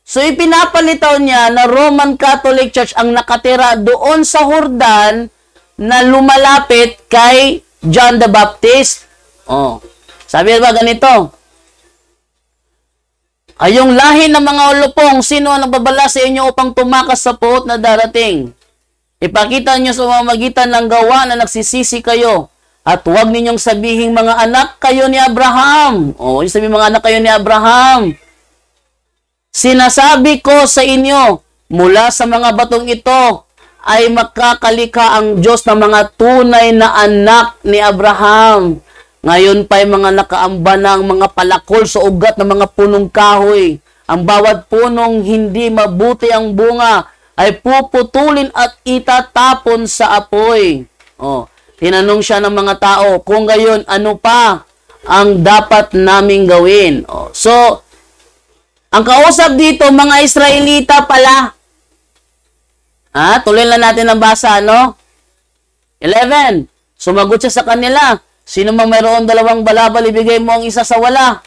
So ipinapalitaw niya na Roman Catholic Church ang nakatira doon sa Jordan na lumalapit kay John the Baptist. Sabi ba ganito? Ayong lahi ng mga ulupong, sino ang nagbabala sa inyo upang tumakas sa puot na darating? Ipakita niyo sa pamamagitan ng gawa na nagsisisi kayo. At huwag ninyong sabihing mga anak kayo ni Abraham. Yung sabihin mga anak kayo ni Abraham. Sinasabi ko sa inyo, mula sa mga batong ito, ay makakalika ang Diyos ng mga tunay na anak ni Abraham. Ngayon pa'y mga nakaamba ng mga palakol sa ugat ng mga punong kahoy. Ang bawat punong hindi mabuti ang bunga ay puputulin at itatapon sa apoy. Tinanong siya ng mga tao, kung gayon, ano pa ang dapat naming gawin? So, ang kausap dito, mga Israelita pala. Tuloy lang natin ang basa, 11. Sumagot siya sa kanila. Sino mang mayroon dalawang balabal, ibigay mo ang isa sa wala.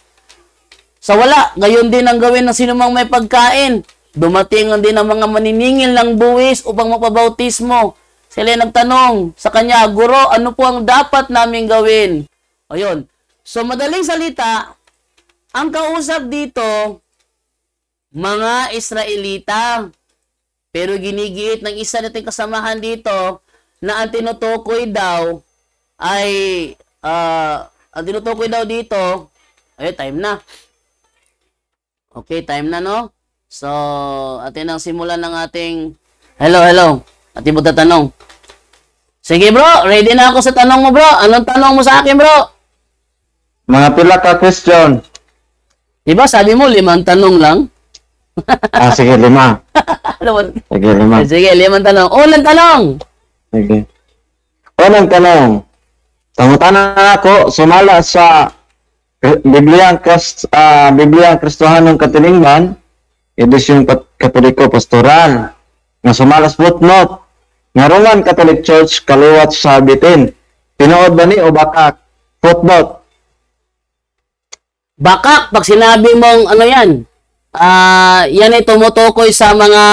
Sa wala, gayon din ang gawin ng sino mang may pagkain. Dumating din ang mga maniningil ng buwis upang mapabautismo. Sila nagtanong sa kanya, Guro, ano po ang dapat naming gawin? Ayun. So, madaling salita, ang kausap dito, mga Israelita. Pero ginigiit ng isa nating kasamahan dito na ang tinutukoy daw ay, ang tinutukoy daw dito, time na. Okay, time na, no? So, atin ang simulan ng ating, hello. Ating magtatanong. Sige bro, ready na ako sa tanong mo bro. Anong tanong mo sa akin bro? Mga pila ka question. Diba sabi mo 5 tanong lang? Sige, 5. Sige, 5. Sige, 5 tanong. Unang tanong. Sige. Unang tanong. Tangutana ako, sumala sa Biblia Kristohanong Katilingban, edisyon Katoliko Pastoral, nga sumalas footnote, nga Roman Catholic Church kaliwat sa bitin. Tinuod ba ni o bakak? Footnote. Bakak, pag sinabi mong ano yan, yan ay tumutukoy sa mga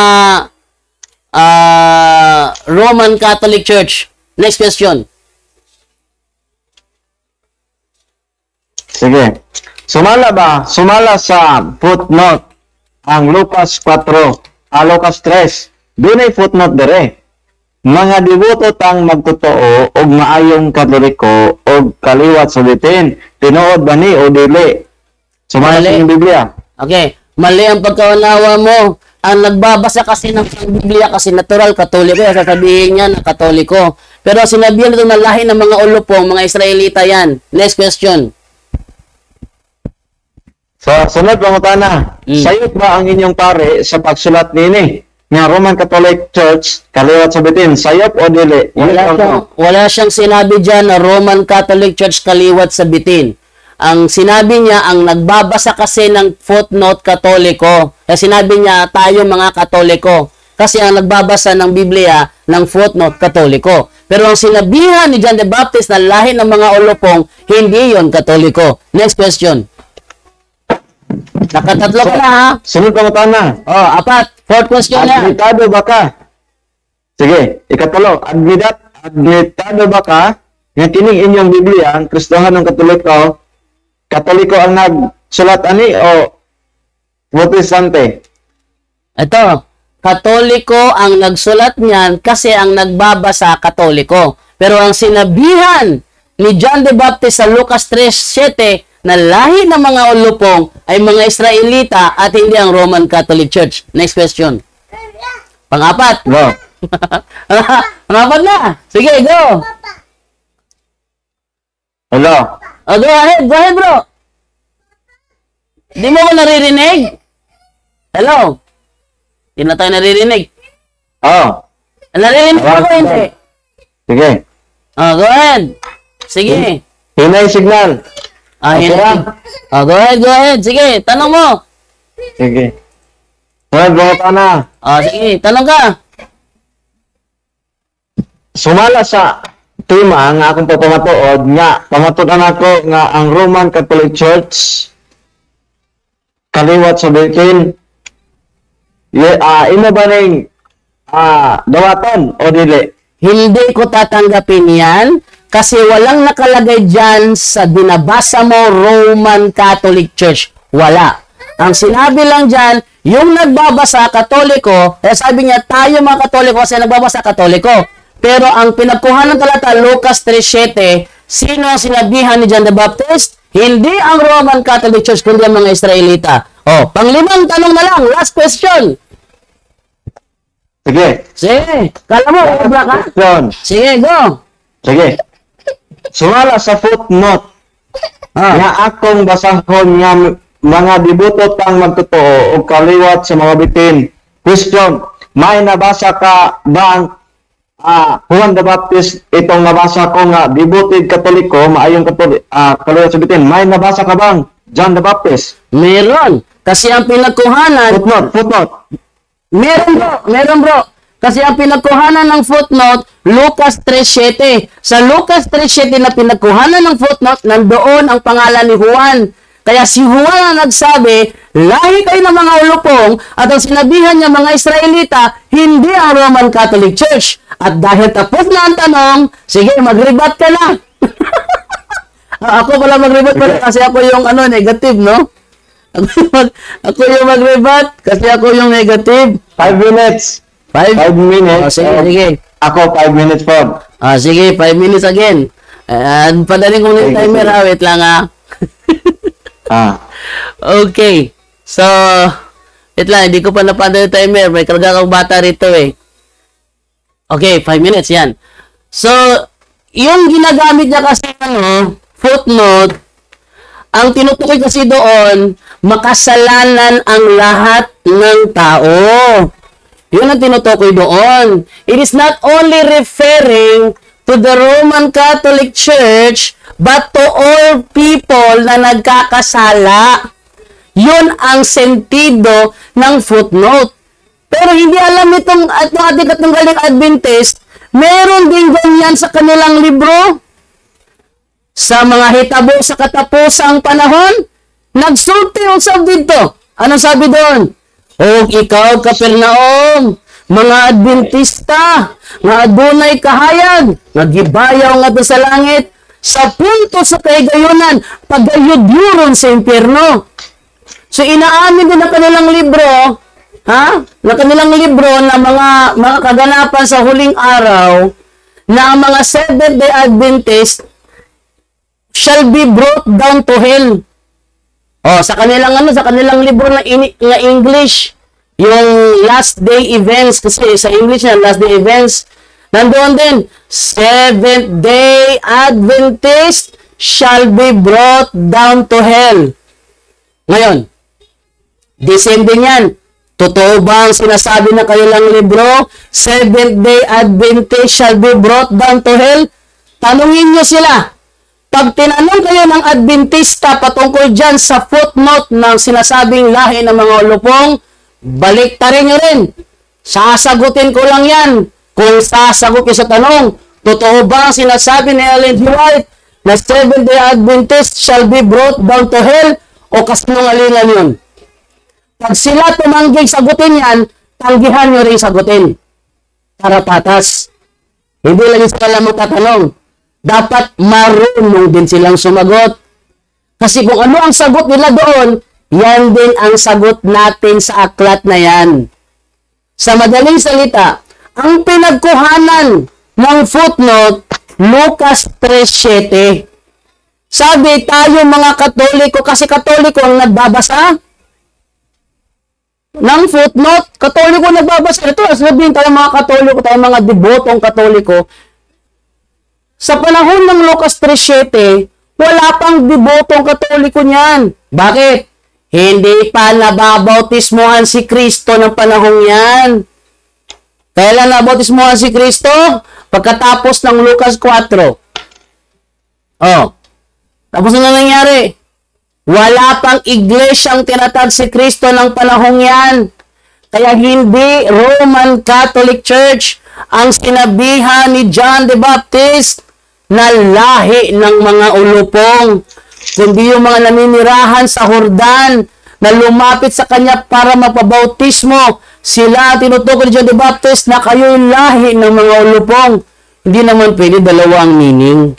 Roman Catholic Church. Next question. Sige. Sumala sa footnote ang Lucas 4, Lucas 3. Dunay footnote dire. Mga devoto tang magtotoo og maayong Katoliko og kaliwat sa bitin. Tinuod ba ni o dili? Sumala sa Biblia. Okay. Mali ang pagkaunawa mo. Ang nagbabasa kasi ng Biblia kasi natural Katoliko. Sasabihin niya na Katoliko. Pero sinabihan ito na lahi ng mga ulupong, mga Israelita yan. Next question. So, sunod lang utana. Sayot ba ang inyong pare sa pagsulat nini? Nga Roman Catholic Church, kaliwat sa bitin, sayop o dili? Wala siyang sinabi dyan na Roman Catholic Church kaliwat sa bitin. Ang sinabi niya, ang nagbabasa kasi ng footnote Katoliko. Kaya sinabi niya, tayo mga Katoliko. Kasi ang nagbabasa ng Biblia ng footnote Katoliko. Pero ang sinabihan ni John the Baptist na lahi ng mga ulupong, hindi yon Katoliko. Next question. Nakatatlo ka na ha? Sunod ka matana. Oh, 4. Fourth question na. Admitado ba ka? Sige, ikatulo. Admitado ba ka? Nga kining inyong Biblia, ang Kristohan ng Katoliko ang nagsulat ani o Protestante? Ito, Katoliko ang nagsulat niyan kasi ang nagbabasa Katoliko. Pero ang sinabihan ni John the Baptist sa Lucas 3:7 na lahi ng mga ulupong ay mga Israelita at hindi ang Roman Catholic Church. Next question. Pang-4. Go. Pang-4 na. Sige, go. Hello. Oh, go ahead bro. Di mo ko naririnig? Hello. Hindi na tayo naririnig. Naririnig ko hindi. Sige. Go ahead. Sige. Hinay signal. Go ahead. Sige, tanong mo. Sige. Sunod na. Sige, tanong ka. Sumala sa tema nga akong papamatuod nga pamatudan ako nga ang Roman Catholic Church kaliwat sa bitin. Ino ba ning dawaton o dili? Hindi ko tatanggapin yan kasi walang nakalagay dyan sa binabasa mo Roman Catholic Church. Wala. Ang sinabi lang dyan, yung nagbabasa Katoliko, sabi niya, tayo mga Katoliko kasi nagbabasa Katoliko. Pero ang pinagkuhan ng talata, Lucas 3:7, sino ang sinabihan ni John the Baptist? Hindi ang Roman Catholic Church, kundi ang mga Israelita. Pang-5 tanong na lang. Last question. Sige. Sige. Kala mo, obra ka? Sige, go. Sige. Sumala sa footnote nga akong basahon nga mga debuto pang magtotoo o kaliwat sa mga bitin. Question, may nabasa ka ba Juan the Baptist itong nabasa ko nga devoted Katoliko, maayong kaliwat sa bitin. May nabasa ka bang John the Baptist? Meron. Kasi ang pinagkuhanan... Footnote. Meron bro. Kasi ang pinagkuhanan ng footnote, Lucas 3:7. Sa Lucas 3:7 na pinagkuhanan ng footnote, nandoon ang pangalan ni Juan. Kaya si Juan ang nagsabi, lahi kayo ng mga ulupong, at ang sinabihan niya mga Israelita, hindi ang Roman Catholic Church. At dahil tapos na ang tanong, sige, mag-rebut ka na. Ako pala mag-rebut pala kasi ako yung negative, no? Ako yung mag-rebut kasi ako yung negative. 5 minutes. 5 minutes. Sige. Ako 5 minutes po. Sige, 5 minutes again. Padaling ko ng timer, wait lang Okay. So, wait lang, hindi ko pa napanda yung timer. May karga kang bata rito eh. Okay, 5 minutes yan. So, yung ginagamit niya kasi footnote, ang tinutukoy kasi doon, makasalanan ang lahat ng tao. Yun ang tinutukoy doon. It is not only referring to the Roman Catholic Church, but to all people na nagkakasala. Yun ang sentido ng footnote. Pero hindi alam itong ating katunggaling Adventist, meron din ganyan sa kanilang libro. Sa mga hitabo sa katapusang panahon, nagsulti usab dito. Anong sabi doon? O ikaw, Kapernaum, mga Adventista, nga adunay kahayag, nagibayaw nga sa langit, sa punto sa kaigayunan, pagayudyuron sa impyerno. So inaamin din na kanilang libro, na kanilang libro na mga kaganapan sa huling araw, na ang mga Seventh-day Adventist shall be brought down to hell. Sa kanilang libro na English, yung Last Day Events, kasi sa English na Last Day Events, nandoon din, Seventh-day Adventist shall be brought down to hell. Ngayon, the same din yan. Totoo ba ang sinasabi ng kanilang libro, Seventh-day Adventist shall be brought down to hell? Tanungin nyo sila. Pag tinanong kayo ng Adventista patungkol dyan sa footnote ng sinasabing lahi ng mga ulupong, baliktarin nyo rin. Sasagutin ko lang yan. Kung sasagot kayo sa tanong, totoo ba ang sinasabi ni Ellen G. White na Seventh-day Adventist shall be brought down to hell, o kasinungalingan yun? Pag sila tumangging sagutin yan, tanggihan nyo rin sagutin. Para patas. Hindi lang yung sila magtatanong. Dapat marunong din silang sumagot. Kasi kung ano ang sagot nila doon, yan din ang sagot natin sa aklat na yan. Sa madaling salita, ang pinagkuhanan ng footnote, Lucas 3:7. Sabi tayo mga Katoliko, kasi Katoliko ang nagbabasa ng footnote. Katoliko nagbabasa. Ito, sabihin tayo mga Katoliko, tayo mga debotong Katoliko. Sa panahon ng Lucas 3:7, wala pang debotong Katoliko niyan. Bakit? Hindi pa nababautismohan si Kristo ng panahon yan. Kailan nabautismohan si Kristo? Pagkatapos ng Lucas 4. Tapos na nangyari? Wala pang iglesyang tinatag si Kristo ng panahon yan. Kaya hindi Roman Catholic Church ang sinabihan ni John the Baptist na lahi ng mga ulupong, kundi yung mga naninirahan sa Jordan na lumapit sa kanya para magpabautismo. Sila tinutukoy ni John the Baptist na kayo yung lahi ng mga ulupong. Hindi naman pwede dalawang meaning.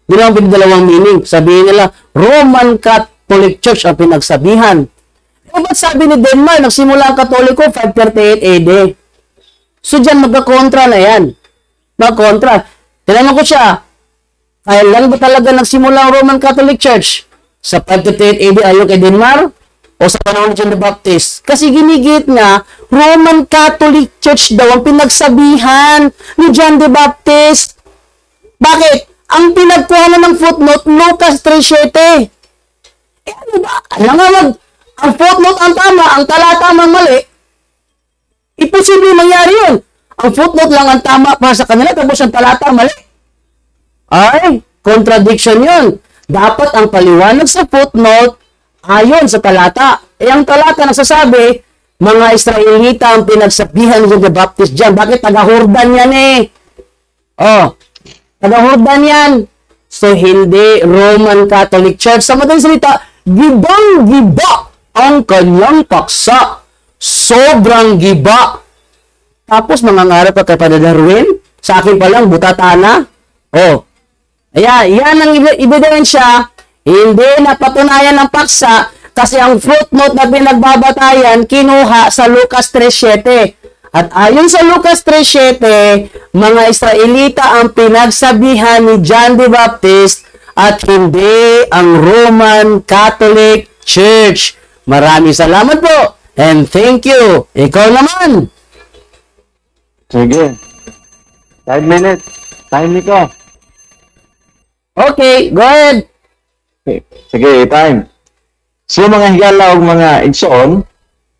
Hindi naman pwede dalawang meaning. Sabihin nila, Roman Catholic Church ang pinagsabihan. Ba't sabi ni Denmark, nagsimula ang Katoliko 538 AD? So dyan magkakontra na yan. Magkakontra. Tinanong ko siya, kailan ba talaga nagsimula ang Roman Catholic Church? Sa 538 AD ayon kay Denmark? O sa panahon ni John the Baptist? Kasi ginigit nga, Roman Catholic Church daw ang pinagsabihan ni John the Baptist. Bakit? Ang pinagkuhanan ng footnote, Lucas 3:7. Ano ba? Ang footnote ang tama, ang talata ang mali. Imposible mangyari yun. Ang footnote lang ang tama para sa kanila, tapos ang talata mali. Ay, contradiction yun. Dapat ang paliwanag sa footnote ayon sa talata. Ang talata nagsasabi, mga Israelita ang pinagsabihan ni John the Baptist dyan. Bakit? Taga-Jordan yan taga-Jordan yan. So, hindi Roman Catholic Church. Sa madaling salita, gibang-giba ang kanyang paksa. Sobrang giba. Tapos mangangarap ka kay Padre Darwin, sa akin pa lang, butata na. Yan ang ebidensya, hindi napatunayan ng paksa, kasi ang footnote na pinagbabatayan, kinuha sa Lucas 3:7. At ayon sa Lucas 3:7, mga Israelita ang pinagsabihan ni John the Baptist at hindi ang Roman Catholic Church. Maraming salamat po and thank you. Ikaw naman. Sige. 5 minutes. Time nito. Okay, go ahead. Sige, time. So mga higala o mga igsoon,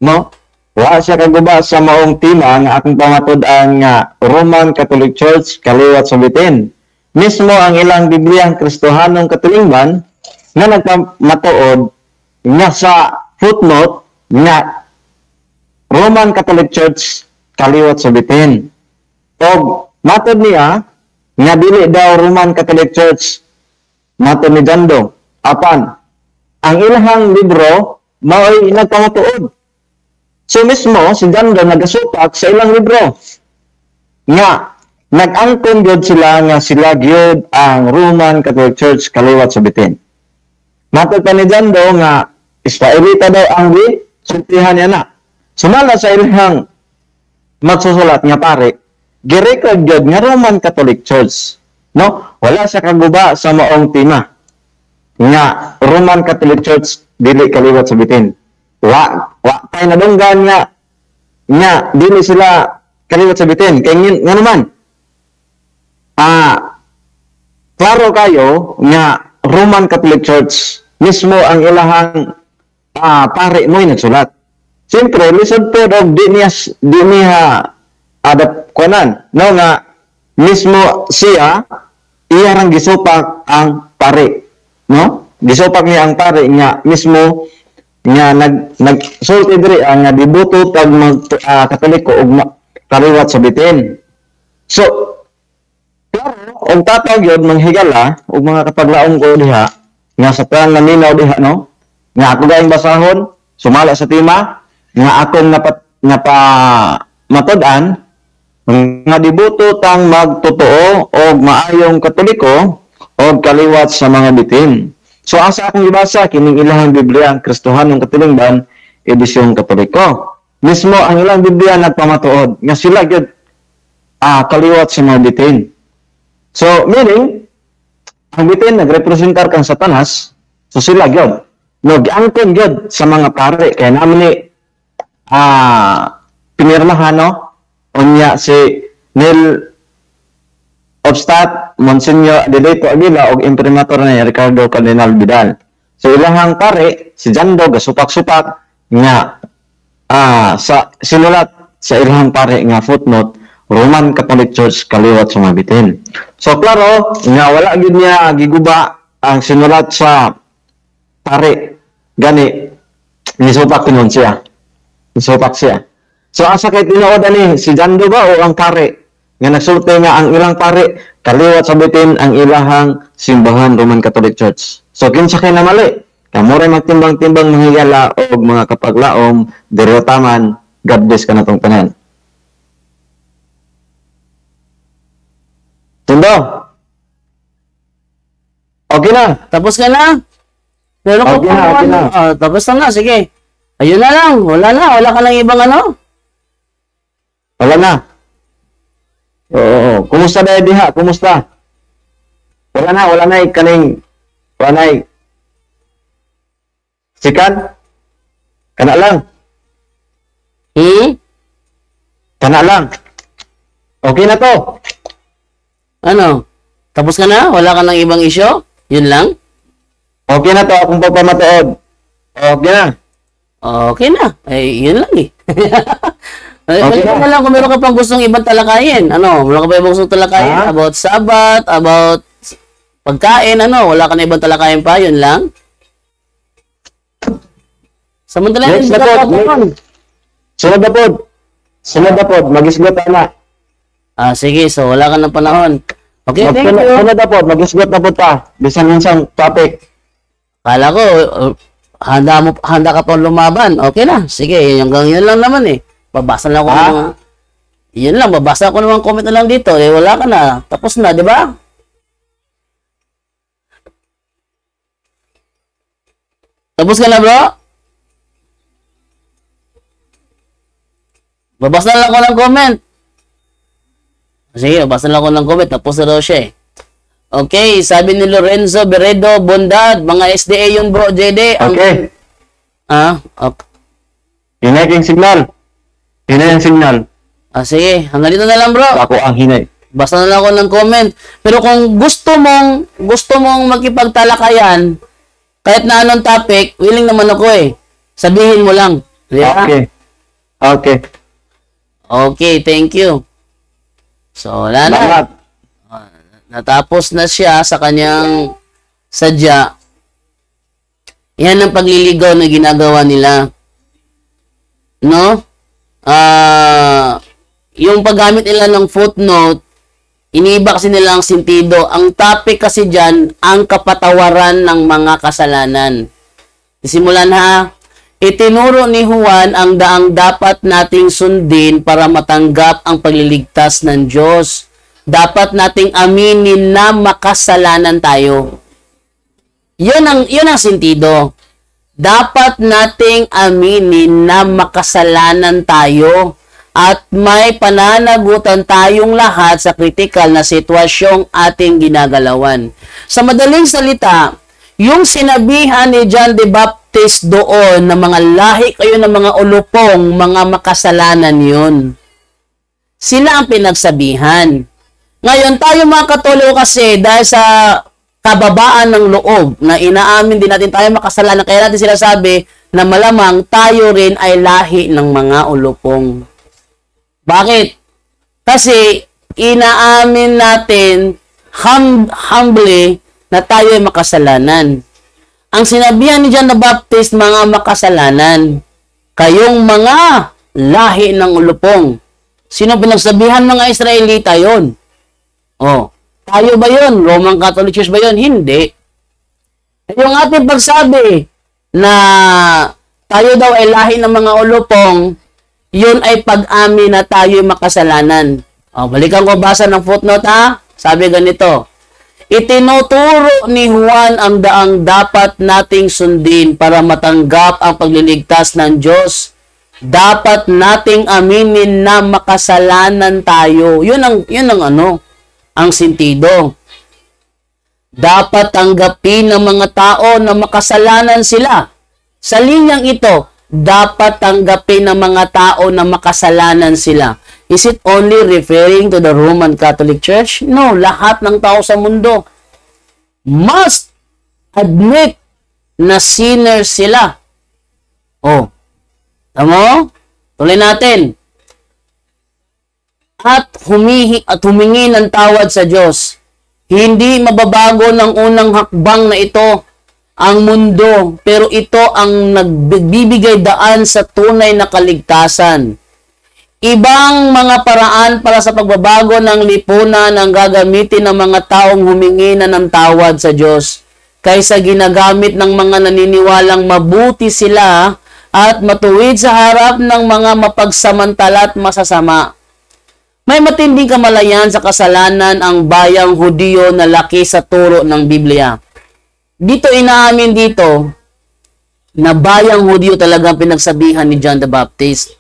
no? Wa siya kaguba sa maong tima nga akong pamatud-an nga Roman Catholic Church kaliwat sa bitin. Mismo ang ilang Bibliyang Kristohanong Katulingban nga nagpamatuod nga sa footnote nga Roman Catholic Church kaliwat sa bitin. O matod niya nga dili daw Roman Catholic Church matod ni Jando. Apan ang ilahang libro mao'y nagpamatuod. So mismo, si Jando nagasupak sa ilang libro nga nag-angkon gyud sila nga sila gyud ang Roman Catholic Church kaliwat sa bitin. Matod pa ni Jando nga Israelita daw ang sultihan niya na. Sumala sa ilahang magsusulat nga pare, girecord gyud nga Roman Catholic Church. No? Wala sa kaguba sa maong tima nga Roman Catholic Church dili kaliwat sa bitin. Wa kay nadunggan nga dili sila kaliwat sa bitin. Kay nga naman klaro kayo nga Roman Catholic Church mismo ang ilahang pare mo'y nagsulat. Siyempre, lisod po daw di niya adapt kunan. No nga mismo siya iyarang gisupak ang pare. No? Gisupak niya ang pare nga mismo nga nagsulti diri nga dibuto tag Katoliko ug kaliwat sa bitin. So klaro og tatawag yun manghigala ug mga kapaglaom ko diha nga sa plan naminaw diha no nga ako gaing basahon sumala sa tima nga akong matud-an nga dibuto tang magtotoo og maayong Katoliko og kaliwat sa mga bitin. So asa akong ibasa kining ilahang Biblia ang Kristohanong Katulingban edisyong Katoliko. Mismo ang ilang Biblia nagpamatuod nga sila gyud kaliwat sa mga bitin. So meaning ang bitin nagrepresentar kang Satanas, so sila gyud no giangkon gyud sa mga pare kay naman ni pinirmahan no unya si Neil Obstat, Monsignor Adelito Aguila o imprimatur na Ricardo Cardinal Vidal. So ilahang pare, si Jando, gasupak-supak nga sa sinulat sa ilahang pare nga footnote, Roman Catholic Church kaliwat sa mabitin. So klaro, nga wala gid niya giguba ang sinulat sa pare. Gani, nisupak pinon siya. Nisupak siya. So asa kay tinuod ani, si Jando ba o ang pare? Nga nagsulti nga ang ilang pare kaliwat sa bitin ang ilahang simbahan Roman Catholic Church. So kinsa kay namali? Kamuray magtimbang-timbang mahigala o mga kapaglaom, diryotaman, God bless ka na tong tanan. Tundo? Okay na? Tapos ka na? Pero Okay na. tapos na nga, sige. Ayun na lang, wala ka lang ibang ano? Wala na. Oo. Kumusta na diha? Kumusta? Wala na kaning sikan? Kana lang. Kana lang. Okay na to. Ano? Tapos ka na? Wala ka ng ibang isyo? Yun lang? Okay na to akong pagpamatuod. Okay na. Okay na. Eh, yun lang eh. Okay na lang kung meron ka pang gustong ibang talakayin. Ano? Wala ka pa ibang gustong talakayin? About Sabat, about pagkain, ano? Wala ka na ibang talakayin pa? Yun lang? Samantala Next na po. Sunod na po. Mag-isgot na. Sige. So, wala ka ng panahon. Okay, thank you. Sunod na po. Mag-isgot na po ta. Bisan minsang topic. Kala ko, handa ka pang lumaban. Okay na. Sige, hanggang yun lang naman eh. Babasa lang ako ng mga... Yun lang, babasa ako ng mga comment na lang dito. Eh, wala ka na. Tapos na, di ba? Tapos ka na, bro? Babasa lang ako ng comment. Sige, babasa lang ako ng comment. Tapos na daw siya eh. Okay, sabi ni Lorenzo Beredo, Bondad, mga SDA yun bro, JD. Okay. Okay. Hinay yung signal. Hinay ang signal. Sige, hanggang dito na lang bro. Ako ang hinay. Basta na lang ako ng comment. Pero kung gusto mong makipagtalakayan, kahit na anong topic, willing naman ako eh. Sabihin mo lang. Yeah? Okay. Okay. Okay, thank you. So, wala na. Salamat. Natapos na siya sa kanyang sadya. Yan ang pagliligaw na ginagawa nila. No? Yung paggamit nila ng footnote, iniiba kasi nila ang sentido. Ang topic kasi dyan, ang kapatawaran ng mga kasalanan. Simulan ha. Itinuro ni Juan ang daang dapat nating sundin para matanggap ang pagliligtas ng Diyos. Dapat nating aminin na makasalanan tayo. Yun ang sentido. Dapat nating aminin na makasalanan tayo. At may pananagutan tayong lahat sa kritikal na sitwasyong ating ginagalawan. Sa madaling salita, yung sinabihan ni John the Baptist doon na mga lahi kayo ng mga ulupong, mga makasalanan yun. Sila ang pinagsabihan. Ngayon, tayo mga Katoliko kasi dahil sa kababaan ng loob na inaamin din natin tayo makasalanan, kaya natin sila sabi na malamang tayo rin ay lahi ng mga ulupong. Bakit? Kasi inaamin natin humbly na tayo ay makasalanan. Ang sinabihan ni John the Baptist, mga makasalanan, kayong mga lahi ng ulupong. Sino pinagsabihan mga Israelita yon? Oh, tayo ba yon? Roman Catholic Church ba yon? Hindi. Yung ating pagsabi na tayo daw ay lahi ng mga ulupong, yun ay pag-amin na tayo makasalanan. O, balikan ko basa ng footnote ha. Sabi ganito, itinuturo ni Juan ang daang dapat nating sundin para matanggap ang pagliligtas ng Diyos. Dapat nating aminin na makasalanan tayo. Yun ang sentido. Dapat tanggapin ng mga tao na makasalanan sila. Sa linyang ito, dapat tanggapin ng mga tao na makasalanan sila. Is it only referring to the Roman Catholic Church? No, lahat ng tao sa mundo must admit na sinners sila. Oh, tama? Tuloy natin. At humingi ng tawad sa Diyos. Hindi mababago ng unang hakbang na ito ang mundo, pero ito ang nagbibigay daan sa tunay na kaligtasan. Ibang mga paraan para sa pagbabago ng lipunan ang gagamitin ng mga taong humingi na ng tawad sa Diyos kaysa ginagamit ng mga naniniwalang mabuti sila at matuwid sa harap ng mga mapagsamantala at masasama. May matinding kamalayan sa kasalanan ang bayang Hudiyo na laki sa turo ng Biblia. Dito inaamin dito na bayang Hudyo talagang pinagsabihan ni John the Baptist.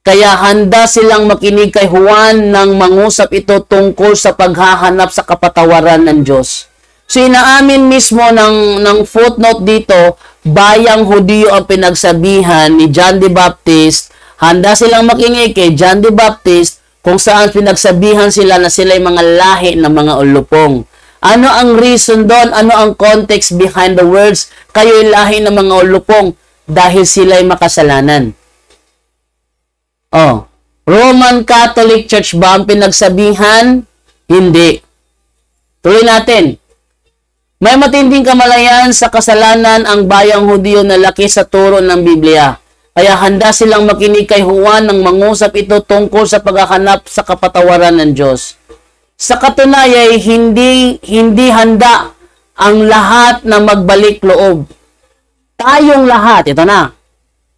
Kaya handa silang makinig kay Juan nang mangusap ito tungkol sa paghahanap sa kapatawaran ng Diyos. So inaamin mismo ng footnote dito, bayang Hudyo ang pinagsabihan ni John the Baptist. Handa silang makinig kay John the Baptist kung saan pinagsabihan sila na sila ay mga lahi ng mga ulupong. Ano ang reason doon? Ano ang context behind the words? Kayo'y lahi ng mga ulupong dahil sila'y makasalanan. Oh, Roman Catholic Church ba ang pinagsabihan? Hindi. Tuloy natin. May matinding kamalayan sa kasalanan ang bayang Hudyo na laki sa turo ng Biblia. Kaya handa silang makinig kay Juan nang mangusap ito tungkol sa paghahanap sa kapatawaran ng Diyos. Sa katunayan, hindi handa ang lahat na magbalik loob. Tayong lahat, ito na.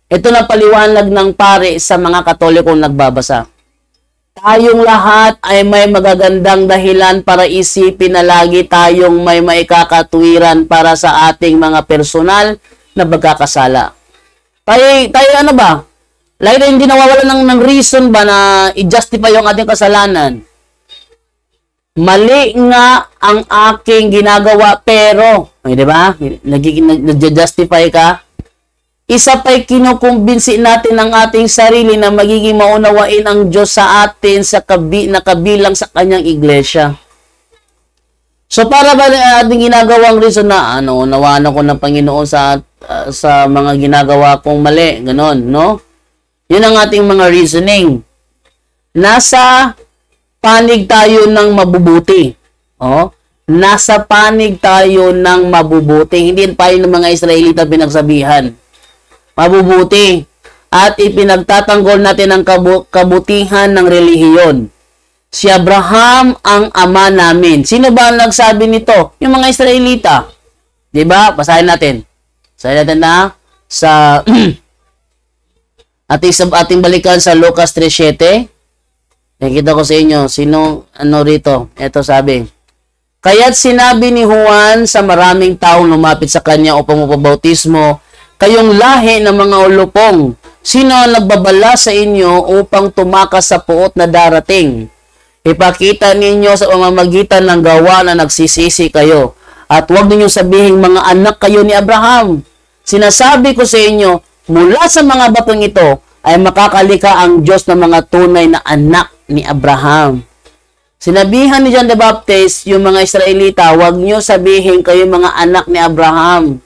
Ito na paliwanag ng pare sa mga Katolikong nagbabasa. Tayong lahat ay may magagandang dahilan para isipin na lagi tayong may maikakatuwiran para sa ating mga personal na pagkakasala. Tayo ano ba? Lagi na hindi nawawalan ng reason ba na i-justify yung ating kasalanan? Mali nga ang aking ginagawa pero, di ba? Nag-justify ka. isa pa'y kinukumbinsi natin ang ating sarili na magiging maunawain ang Diyos sa atin sa kabilang sa kanyang iglesia. So para ba ating ginagawang reason na unawaan ako ng Panginoon sa mga ginagawa kong mali, ganon, no? Yun ang ating mga reasoning. Nasa panig tayo ng mabubuti. Oh, nasa panig tayo ng mabubuti. Hindi pa yun ng mga Israelita pinagsabihan. Mabubuti. At ipinagtatanggol natin ang kabutihan ng relihiyon. Si Abraham ang ama namin. Sino ba ang nagsabi nito? Yung mga Israelita. Diba? Basahin natin. Basahin natin na sa ating balikan sa Lucas 3:7. Nakita ko sa inyo. Sino rito? Ito sabi. Kaya't sinabi ni Juan sa maraming taong lumapit sa kanya upang mapabautismo, kayong lahi ng mga ulupong, sino ang nagbabala sa inyo upang tumakas sa puot na darating? Ipakita ninyo sa pamamagitan ng gawa na nagsisisi kayo. At huwag ninyong sabihin mga anak kayo ni Abraham. Sinasabi ko sa inyo, mula sa mga batong ito ay makakalika ang Diyos ng mga tunay na anak ni Abraham. Sinabihan ni John the Baptist, yung mga Israelita, huwag niyo sabihin kayo mga anak ni Abraham.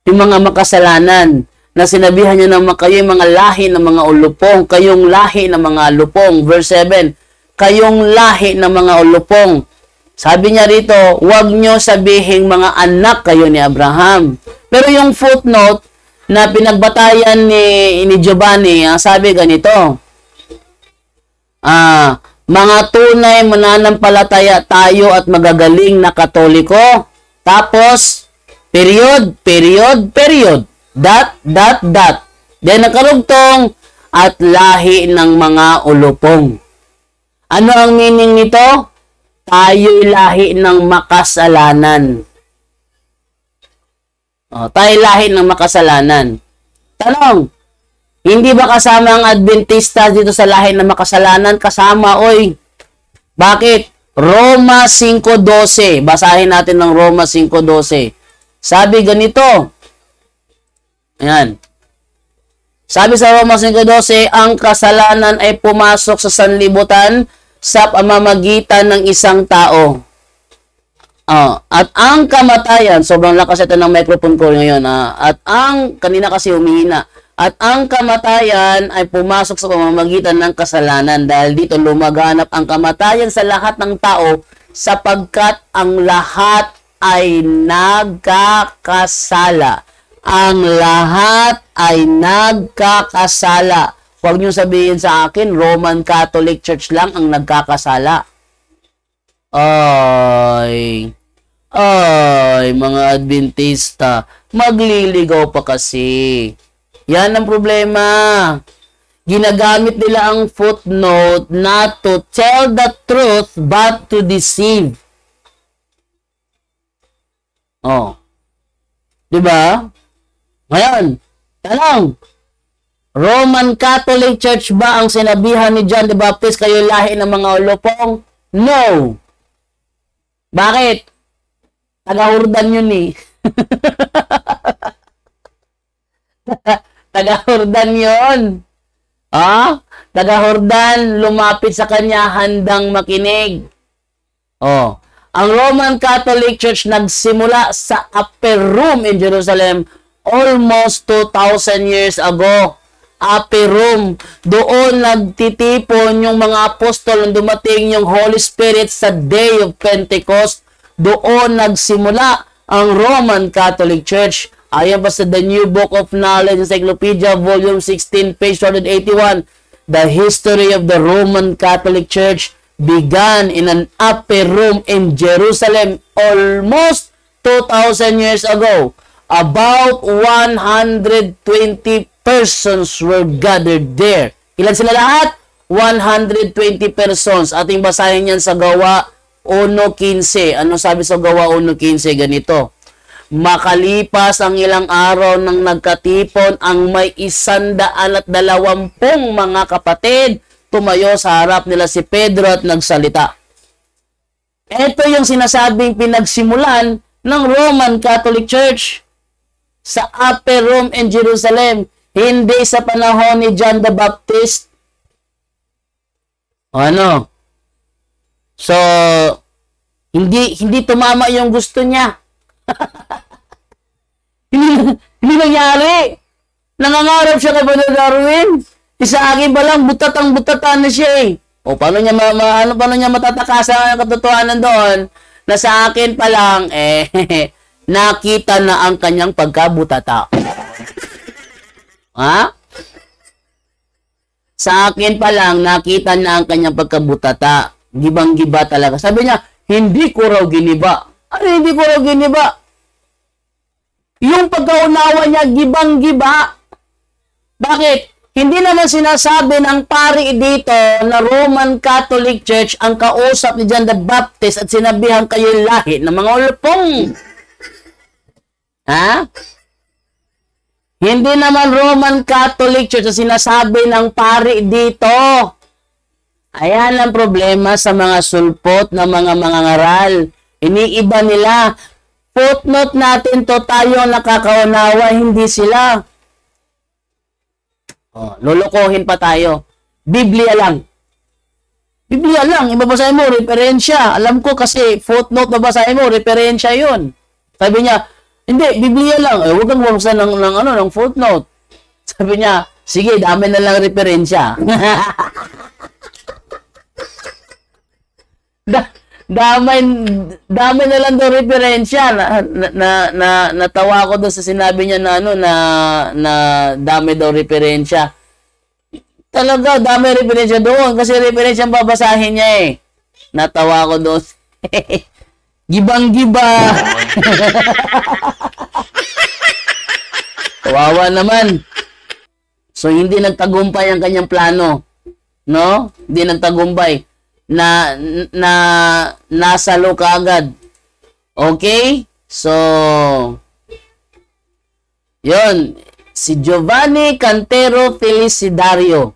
Yung mga makasalanan, na sinabihan niya naman kayo yung mga lahi ng mga ulupong, kayong lahi ng mga ulupong. Verse 7, kayong lahi ng mga ulupong. Sabi niya rito, huwag niyo sabihin mga anak kayo ni Abraham. Pero yung footnote na pinagbatayan ni Giovanni, sabi ganito, mga tunay mananampalataya tayo at magagaling na Katoliko. Tapos, period. Dot. Then nakarugtong at lahi ng mga ulupong. Ano ang meaning nito? Tayo'y lahi ng makasalanan. Tayo'y lahi ng makasalanan. Tanong, hindi ba kasama ang Adventista dito sa lahi ng makasalanan? Kasama, oy. Bakit? Roma 5:12. Basahin natin ng Roma 5:12. Sabi ganito. Ayan. Sabi sa Roma 5:12, ang kasalanan ay pumasok sa sanlibutan sa pamamagitan ng isang tao. At ang kamatayan, sobrang lakas ito ng microphone ko ngayon. Kanina kasi humihina. At ang kamatayan ay pumasok sa pamamagitan ng kasalanan. Dahil dito lumaganap ang kamatayan sa lahat ng tao sapagkat ang lahat ay nagkakasala. Ang lahat ay nagkakasala. Huwag niyo sabihin sa akin, Roman Catholic Church lang ang nagkakasala. Ay, mga Adventista, magliligaw pa kasi. Yan ang problema. Ginagamit nila ang footnote not to tell the truth but to deceive. Diba? Ngayon, tanong, Roman Catholic Church ba ang sinabihan ni John the Baptist kayo lahi ng mga ulupong? No. Bakit? Taga-Jordan yun eh. Taga-Jordan yun. Taga-Jordan, lumapit sa kanya, handang makinig. Ang Roman Catholic Church nagsimula sa upper room in Jerusalem almost 2,000 years ago. Upper room. Doon nagtitipon yung mga apostol nung dumating yung Holy Spirit sa Day of Pentecost. Doon nagsimula ang Roman Catholic Church. Ayon pa sa The New Book of Knowledge, Encyclopedia, Volume 16, page 281, the history of the Roman Catholic Church began in an upper room in Jerusalem almost 2,000 years ago. About 120 persons were gathered there. Ilan sila lahat? 120 persons. Ating basahin yan sa Gawa 1:15. Ano sabi sa Gawa 1:15? Ganito. Makalipas ang ilang araw nang nagkatipon ang may 120 mga kapatid, tumayo sa harap nila si Pedro at nagsalita. Ito yung sinasabing pinagsimulan ng Roman Catholic Church. sa upper room in Jerusalem, hindi sa panahon ni John the Baptist. O ano? So, hindi tumama yung gusto niya. hindi nangyari. Nangangarap siya kay Brother Darwin. Isa akin pa lang, butatang-butatan na siya eh. O paano niya paano niya matatakasan ang katotohanan doon na sa akin pa lang nakita na ang kanyang pagkabutata. Ha? Sa akin pa lang nakita na ang kanyang pagkabutata. Gibang-giba talaga. Sabi niya, hindi ko raw giniba. Ano hindi ko raw giniba? Yung pagkaunawa niya, gibang-giba. Bakit? Hindi naman sinasabi ng pari dito na Roman Catholic Church ang kausap ni John the Baptist at sinabihan kayo lahi ng mga ulpong. Ha? Hindi naman Roman Catholic Church ang sinasabi ng pari dito. Ayan ang problema sa mga sulpot na mga mangangaral. Iniiba nila. Footnote natin to, tayo nakakaunawa, hindi sila. Lulukohin pa tayo. Biblia lang. Biblia lang. Ibabasahin mo, referensya. Alam ko kasi footnote babasahin mo, referensya yun. Sabi niya, hindi, Biblia lang. Huwag kang bumasa ng footnote. Sabi niya, sige, dami na lang referensya. dami na lang daw referensya. Natawa ko doon sa sinabi niya na dami daw referensya. Talaga, dami referensya doon. Kasi referensya ang babasahin niya eh. Natawa ko doon. Gibang-giba. Kawawa naman. So, hindi nagtagumpay ang kanyang plano. No? Hindi nagtagumpay. Nasalo ka agad. Okay? So, yun. Si Giovanni Cantero Felicidario.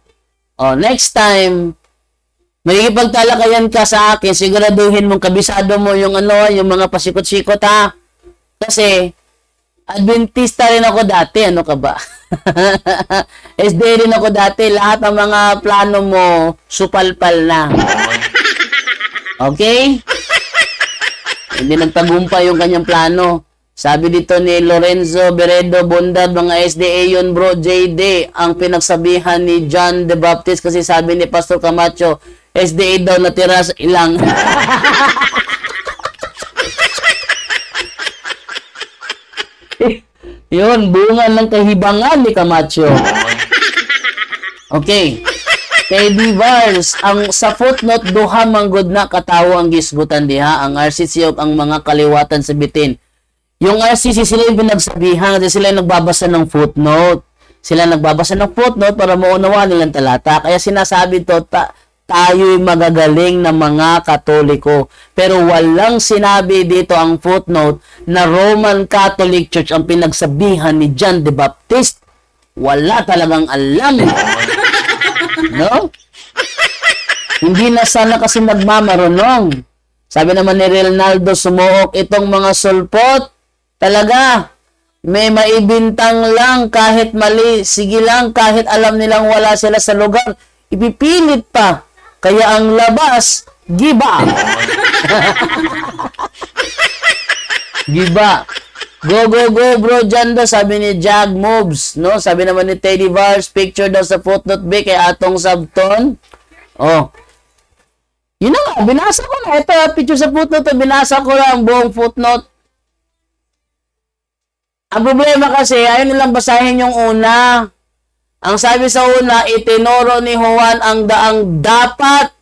Next time, makikipagtalakayan ka sa akin, siguraduhin mong kabisado mo yung yung mga pasikot-sikot ha. Kasi, Adventista rin ako dati. Ano ka ba? SD rin ako dati. Lahat ng mga plano mo, supalpal na. Okay? Hindi nagtagumpay yung kanyang plano. Sabi dito ni Lorenzo Beredo Bondad, mga SDA yun bro, JD, ang pinagsabihan ni John the Baptist kasi sabi ni Pastor Camacho, SDA daw natira sa ilang. Yun, bunga ng kahibangan ni Camacho. Okay. Kay Divars, ang sa footnote duha manggod na katawo ang gisgutan diha, ang RCC ang mga kaliwatan sa bitin. Yung RCC sila yung pinagsabihan kasi sila yung nagbabasa ng footnote. Sila nagbabasa ng footnote para maunawa nilang talata. Kaya sinasabi to, tayo'y magagaling na mga Katoliko. Pero walang sinabi dito ang footnote na Roman Catholic Church ang pinagsabihan ni John the Baptist. Wala talagang alam. No? Hindi na sana kasi nagmamarunong. Sabi naman ni Ronaldo Sumuok, itong mga sulpot, talaga, may maibintang lang kahit mali. Sige lang, kahit alam nilang wala sila sa lugar, ipipilit pa. Kaya ang labas, giba. Giba. Go, go, go, bro, dyan daw, sabi ni Jag Moves, no? Sabi naman ni Teddy Vars, picture daw sa footnote B kay Atong Sabton. Yun na nga, binasa ko na. Ito, picture sa footnote, binasa ko na ang buong footnote. Ang problema kasi, ayaw nilang basahin yung una. Ang sabi sa una, itinuro ni Juan ang daang dapat,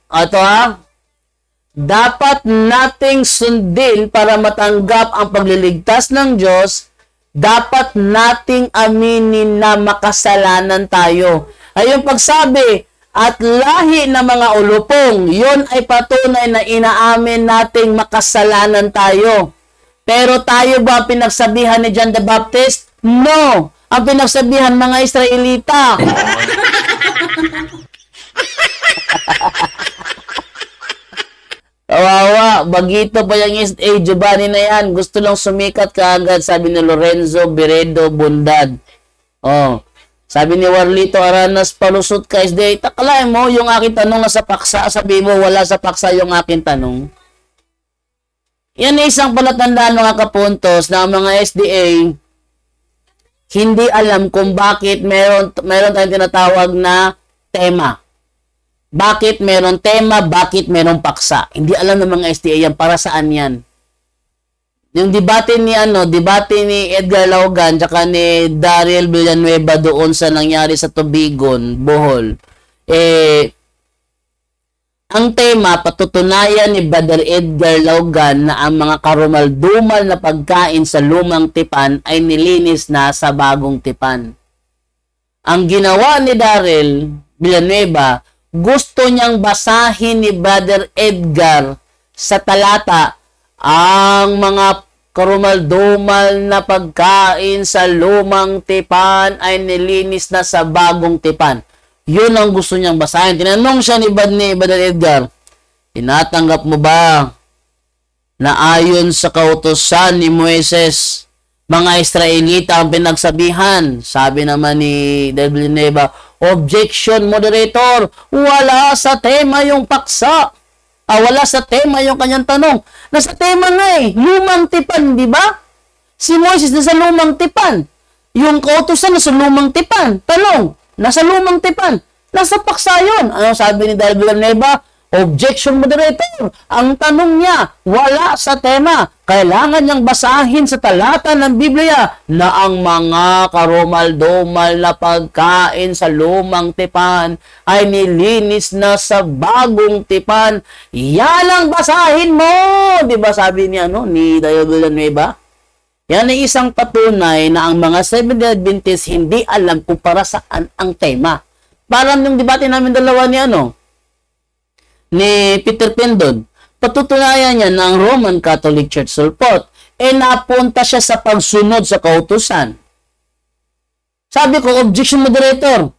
dapat nating sundin para matanggap ang pagliligtas ng Diyos, dapat nating aminin na makasalanan tayo. Ay yung pagsabi, at lahi ng mga ulupong, yun ay patunay na inaamin nating makasalanan tayo. Pero tayo ba pinagsabihan ni John the Baptist? No! Ang pinagsabihan mga Israelita. Kawawa, bagito pa yung Giovanni na yan. Gusto lang sumikat kaagad, sabi ni Lorenzo Beredo Bundad. Oh, sabi ni Warlito Aranas, palusot ka SDA. Takalain mo, yung aking tanong nasa paksa, sabi mo wala sa paksa yung aking tanong. Yan ay isang palatandaan mga kapuntos na ang mga SDA hindi alam kung bakit meron tayong tinatawag na tema. Bakit meron tema, bakit meron paksa. Hindi alam ng mga SDA yan, para saan yan. Yung debate ni Edgar Laugan tsaka ni Daryl Villanueva doon sa nangyari sa Tubigon, Bohol. Ang tema, patutunayan ni Brother Edgar Laugan na ang mga karumal-dumal na pagkain sa lumang tipan ay nilinis na sa bagong tipan. Ang ginawa ni Daryl Villanueva, gusto niyang basahin ni Brother Edgar sa talata ang mga karumal-dumal na pagkain sa lumang tipan ay nilinis na sa bagong tipan. Yun ang gusto niyang basahin. Tinanong siya ni Brother Edgar, tinatanggap mo ba na ayon sa kautusan ni Moises, mga Israelita ang pinagsabihan? Sabi naman ni Villanueva, objection, moderator, wala sa tema yung paksa. Wala sa tema yung kanyang tanong. Nasa tema nga lumang tipan, di ba? Si Moises nasa lumang tipan. Yung kautusan nasa lumang tipan. Tanong, nasa lumang tipan. Nasa paksa yun. Ano sabi ni Daryl Villanueva? Objection, moderator. Ang tanong niya, wala sa tema. Kailangan niyang basahin sa talata ng Biblia na ang mga karumal-dumal na pagkain sa lumang tipan ay nilinis na sa bagong tipan. Yan ang basahin mo! Diba sabi ni Daryl Villanueva? Yan ay isang patunay na ang mga Seventh-day Adventists hindi alam kung para saan ang tema. Parang yung debate namin dalawa ni Peter Pendon, patutunayan niya na ang Roman Catholic Church sulpot, napunta siya sa pagsunod sa kautusan. Sabi ko, objection, moderator,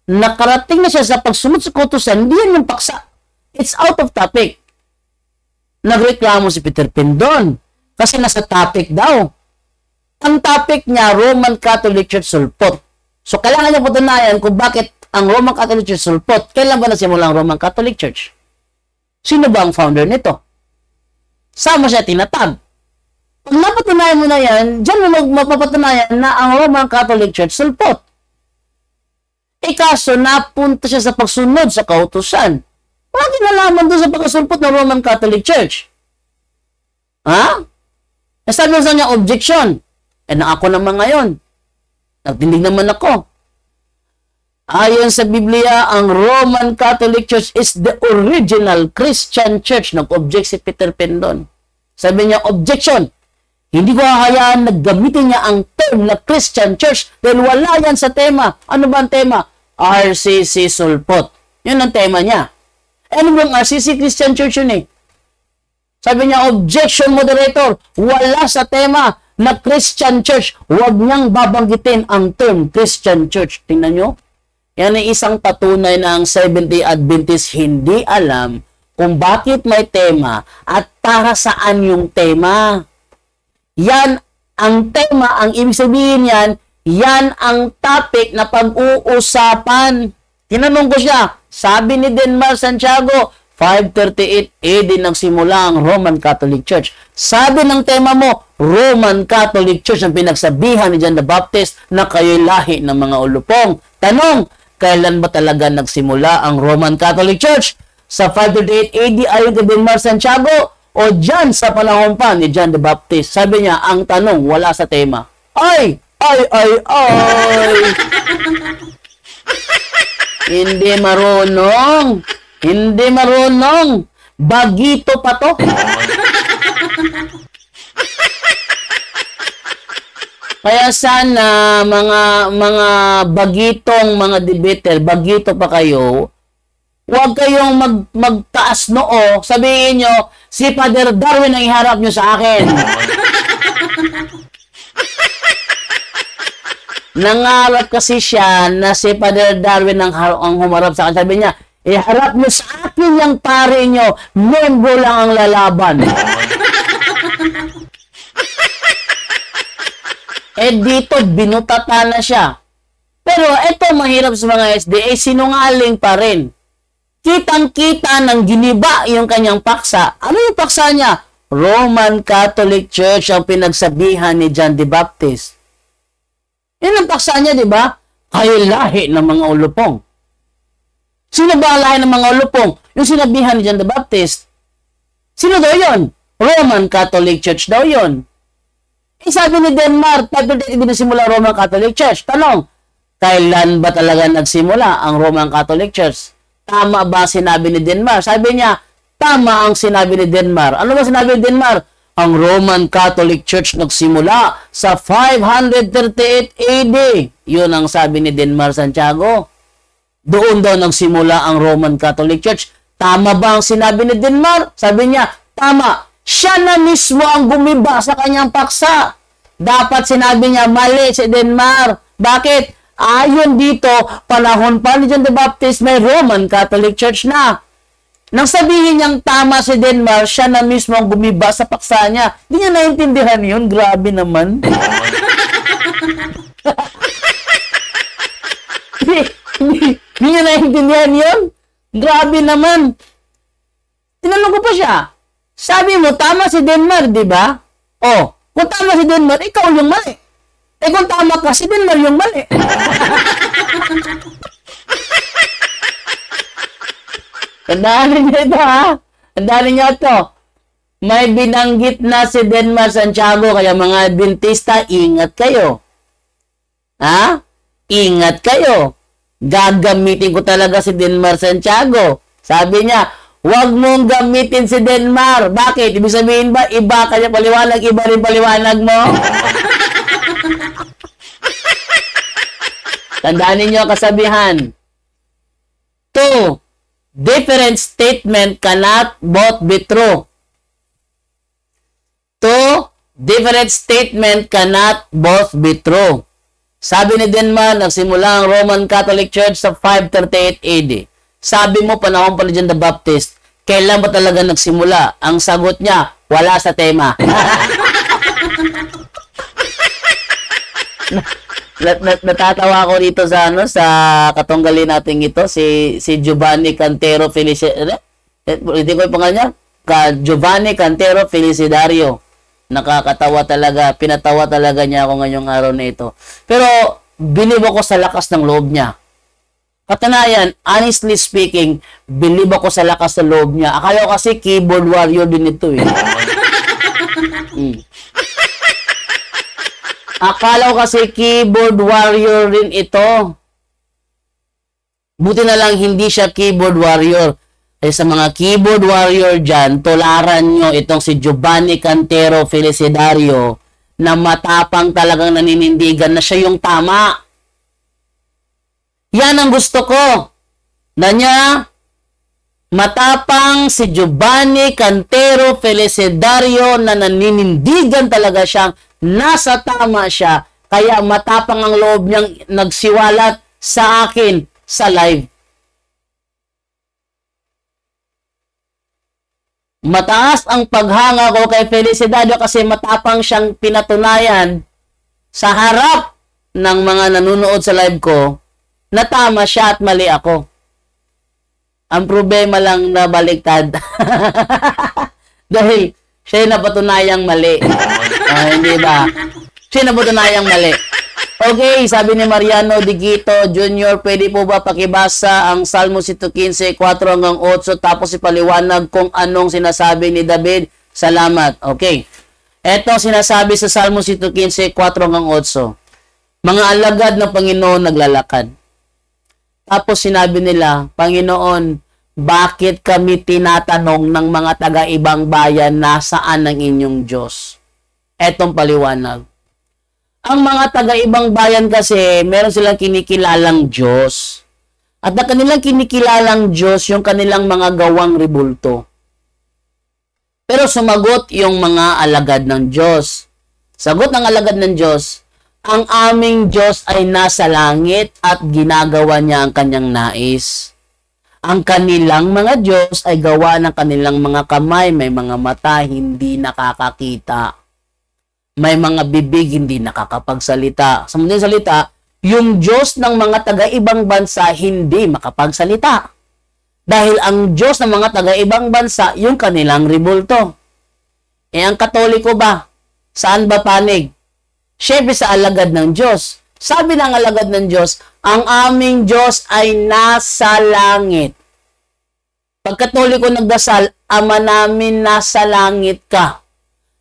nakarating na siya sa pagsunod sa kautusan, hindi yan yung paksa. It's out of topic. Nagreklamo si Peter Pendon kasi nasa topic daw. Ang topic niya, Roman Catholic Church sulpot. So, kailangan niya patunayan kung bakit ang Roman Catholic Church sulpot. Kailan ba nasimula ang Roman Catholic Church? Sino ba ang founder nito? Saan mo siya tinatag? Pag napatunayan mo na yan, dyan mo mapapatunayan na ang Roman Catholic Church sulpot. Kaso, napunta siya sa pagsunod sa kautusan. Wala kinalaman doon sa pagkasulpot ng Roman Catholic Church. Ha? Sabi mo sa niya, objection. Na ako naman ngayon. Nagtindig naman ako. Ayon sa Biblia, ang Roman Catholic Church is the original Christian Church. Nag-object si Peter Pendon. Sabi niya, objection. Hindi ko hahayaan na gamitin niya ang term na Christian Church dahil wala yan sa tema. Ano ba ang tema? RCC sulpot. Yun ang tema niya. Ano bang RCC? Christian Church yun Sabi niya, objection, moderator. Wala sa tema na Christian Church. Huwag niyang babanggitin ang term Christian Church. Tingnan nyo. Yan ay isang patunay na ang Seventh-day Adventists hindi alam kung bakit may tema at para saan yung tema. Yan ang tema, ang ibig sabihin yan ang topic na pag-uusapan. Tinanong ko siya, sabi ni Denmar Santiago, 538 AD nagsimula ang Roman Catholic Church. Sabi ng tema mo, Roman Catholic Church ang pinagsabihan ni John the Baptist na kayo'y lahi ng mga ulupong. Tanong, kailan ba talaga nagsimula ang Roman Catholic Church? Sa 538 AD ayon kay Denmar Santiago o dyan sa panahon pa ni John the Baptist? Sabi niya, ang tanong wala sa tema. Ay! Hindi marunong. Hindi marunong. Bagito pa to. Kaya sana mga bagitong mga debater, bagito pa kayo, huwag kayong magtaas noo. Sabihin nyo, si Father Darwin ang iharap nyo sa akin. Nangarap kasi siya na si Father Darwin ang humarap sa akin. Sabi niya, Iharap nyo sa akin yung pare nyo, membro lang ang lalaban. Dito, binutata na siya. Pero ito mahirap sa mga SDA, sinungaling pa rin. Kitang-kita ng giniba yung kanyang paksa. Ano yung paksa niya? Roman Catholic Church ang pinagsabihan ni John the Baptist. Yun ang paksa niya, di ba? Kayo lahi ng mga ulupong. Sino ba ang lahi ng mga ulupong? Yung sinabihan ni John the Baptist. Sino daw yun? Roman Catholic Church daw yun. Sabi ni Denmark, hindi nagsimula ang Roman Catholic Church. Tanong, kailan ba talaga nagsimula ang Roman Catholic Church? Tama ba sinabi ni Denmark? Sabi niya, tama ang sinabi ni Denmark. Ano ba sinabi ni Denmark? Ang Roman Catholic Church nagsimula sa 538 AD. Yun ang sabi ni Denmark Santiago. Doon daw nagsimula ang Roman Catholic Church. Tama ba ang sinabi ni Denmark? Sabi niya, tama. Siya na mismo ang gumiba sa kanyang paksa. Dapat sinabi niya, mali si Denmark. Bakit? Ayon dito, panahon pa ni John the Baptist, may Roman Catholic Church na. Nang sabihin niyang tama si Denmark, siya na mismo ang gumiba sa paksa niya. Hindi niya naintindihan yun. Grabe naman. Hindi niya naintindihan yun. Grabe naman. Tinanong ko pa siya. Sabi mo, tama si Denmark, di ba? Oh, kung tama si Denmark, ikaw yung mali. Kung tama ka, si Denmark yung mali. Tandaan niyo ito, ha? Tandaan niyo ito. May binanggit na si Denmark Santiago, kaya mga Adventista, ingat kayo. Ha? Ingat kayo. Gagamitin ko talaga si Denmark Santiago. Sabi niya, huwag mong gamitin si Denmark. Bakit? Ibig sabihin ba, iba kanya paliwanag, iba rin paliwanag mo? Tandaan ninyo ang kasabihan. 2. Different statement cannot both be true. 2. Different statement cannot both be true. Sabi ni Denmark, nagsimula ang Roman Catholic Church sa 538 AD. Sabi mo, panahon pa ni John the Baptist, kailan ba talaga nagsimula? Ang sagot niya, wala sa tema. Natatawa ako dito sa katunggali natin ito, si Giovanni Cantero Felicidario. Hindi ko yung pangalan niya? Giovanni Cantero Felicidario. Nakakatawa talaga, pinatawa talaga niya ako ngayong araw na ito. Pero, believe ako sa lakas ng loob niya. Katanayan, honestly speaking, believe ako sa lakas ng loob niya. Akala ko kasi keyboard warrior din ito eh. Akala ko kasi keyboard warrior rin ito. Buti na lang hindi siya keyboard warrior. Eh sa mga keyboard warrior dyan, tularan nyo itong si Giovanni Cantero Felicidario na matapang talagang naninindigan na siya yung tama. Yan ang gusto ko. Na niya, matapang si Giovanni Cantero Felicidario na naninindigan talaga siyang nasa tama siya. Kaya matapang ang loob niyang nagsiwalat sa akin sa live. Mataas ang paghanga ko kay Felicidario kasi matapang siyang pinatunayan sa harap ng mga nanonood sa live ko na tama siya at mali ako. Ang problema lang na baliktad. Dahil siya yung napatunayang mali. Hindi ba? Siya yung napatunayang mali. Okay, sabi ni Mariano Digito Jr., pwede po ba pakibasa ang Salmo 115, 4 hanggang 8, tapos ipaliwanag kung anong sinasabi ni David? Salamat. Okay. Eto sinasabi sa Salmo 115, 4 hanggang 8. Mga alagad ng Panginoon naglalakad. Tapos sinabi nila, Panginoon, bakit kami tinatanong ng mga taga-ibang bayan na saan ang inyong Diyos? Etong paliwanag. Ang mga taga-ibang bayan kasi, meron silang kinikilalang Diyos. At na kanilang kinikilalang Diyos, yung kanilang mga gawang ribulto. Pero sumagot yung mga alagad ng Diyos. Sagot ng alagad ng Diyos, ang aming Diyos ay nasa langit at ginagawa niya ang kanyang nais. Ang kanilang mga Diyos ay gawa ng kanilang mga kamay, may mga mata, hindi nakakakita. May mga bibig, hindi nakakapagsalita. Sa madaling salita, yung Diyos ng mga taga-ibang bansa hindi makapagsalita. Dahil ang Diyos ng mga taga-ibang bansa, yung kanilang rebulto. Ang Katoliko ba? Saan ba panig? Siyempre sa alagad ng Diyos. Sabi ng alagad ng Diyos, ang aming Diyos ay nasa langit. Pag Katoliko nagdasal, Ama namin nasa langit ka.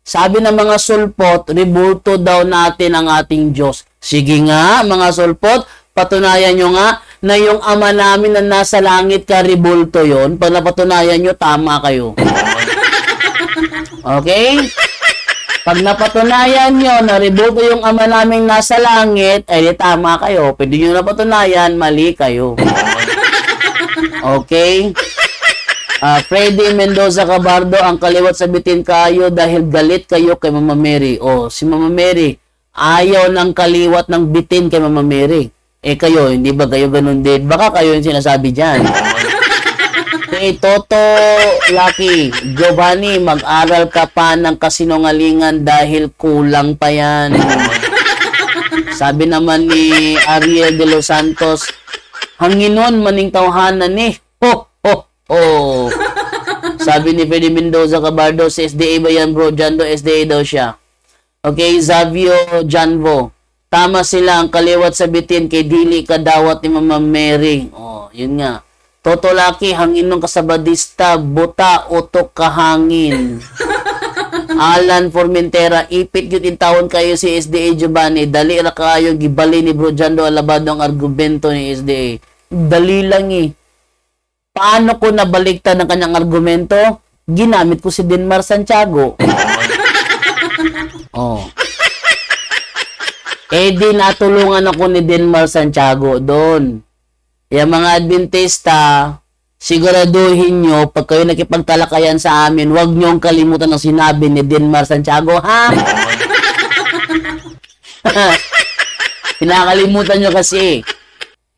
Sabi ng mga sulpot, rebulto daw natin ang ating Diyos. Sige nga, mga sulpot, patunayan nyo nga na yung Ama namin na nasa langit ka, rebulto yon. Pag napatunayan nyo, tama kayo. Okay? Pag napatunayan nyo na rebulto yung Ama naming nasa langit, ay tama kayo. Pwede nyo napatunayan, mali kayo. Okay? Freddy Mendoza Cabardo, ang kaliwat sa bitin kayo dahil galit kayo kay Mama Mary. Si Mama Mary, ayaw ng kaliwat ng bitin kay Mama Mary. Kayo, hindi ba kayo ganun din? Baka kayo yung sinasabi dyan. Kay Toto Lucky, Giovanni, mag-aral ka pa ng kasinungalingan dahil kulang pa yan. Sabi naman ni Ariel de los Santos, hanginon maning tawhanan ni. Ho, ho, ho. Sabi ni Freddy Mendoza Cabardo, si SDA ba yan bro? Jando, SDA daw siya. Okay, Zavio Janvo, tama sila ang kaliwat sa bitin kay dili kadawat ni Mama Mary. Yun nga. Toto Lucky, hangin ng kasabadista, buta, utok kahangin. Alan Formentera, ipit yun in taon kayo si SDA Giovanni, dali ra kayo, gibali ni Bro Jando Alabado ang argumento ni SDA. Dali lang Paano ko nabaligtad ng kanyang argumento? Ginamit ko si Denmar Santiago. Di natulungan ako ni Denmar Santiago doon. Yung mga Adventista, siguraduhin nyo, pag kayo nakipagtalakayan sa amin, huwag nyo kalimutan ang sinabi ni Denmar Santiago, ha? Pinakalimutan nyo kasi.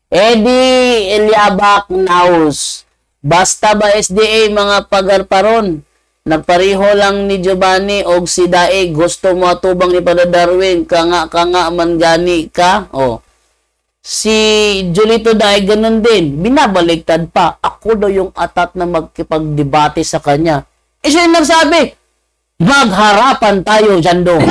Eddie Eliabak Naus, basta ba SDA mga pagarparon? Nagpariho lang ni Giovanni og si Daig, gusto mo atubang ni Padre Darwin, kanga man gani ka? Si Julito Daig ganun din, binabaligtad pa. Ako daw yung atat na magkipagdebate sa kanya. Siya yung nagsabi, magharapan tayo, Jando.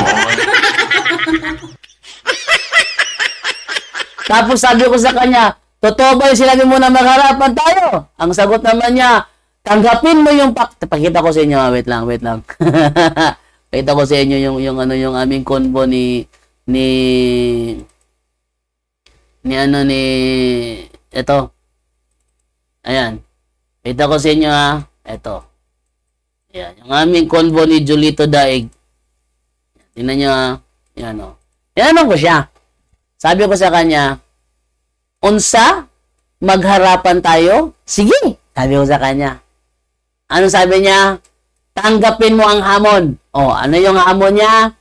Tapos sabi ko sa kanya, totoo ba yung sinabi mo na magharapan tayo? Ang sagot naman niya, tanggapin mo yung pakita ko sa inyo, wait lang. Pakita ko sa inyo yung aming convo ni ito. Ayan. Pakita ko sa inyo ito. Ayan, yung aming convo ni Julito Daig. Tingnan nyo Ayan Yan ko siya. Sabi ko sa kanya, unsa? Magharapan tayo? Sige. Sabi ko sa kanya. Ano sabi niya? Tanggapin mo ang hamon. Ano yung hamon niya?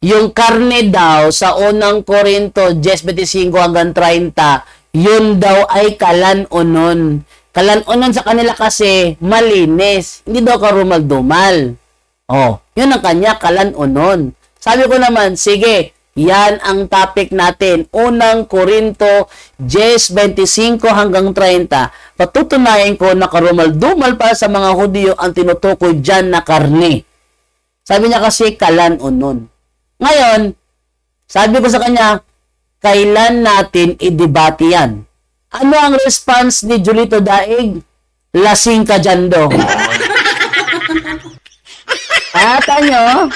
Yung karne daw sa unang Korinto 10:25 hanggang 30, yun daw ay kalan-unon. Kalan-unon sa kanila kasi malinis. Hindi daw karumal-dumal. Yun ang kanya, kalan-unon. Sabi ko naman, sige, yan ang topic natin. Unang Korinto 10:25 hanggang 30. Patutunayan ko na karumal-dumal para sa mga Hudyo ang tinutukoy dyan na karne. Sabi niya kasi kalan-unon. Ngayon, sabi ko sa kanya, kailan natin i-debate yan? Ano ang response ni Julito Daig? Lasing ka, Jando. Ata nyo?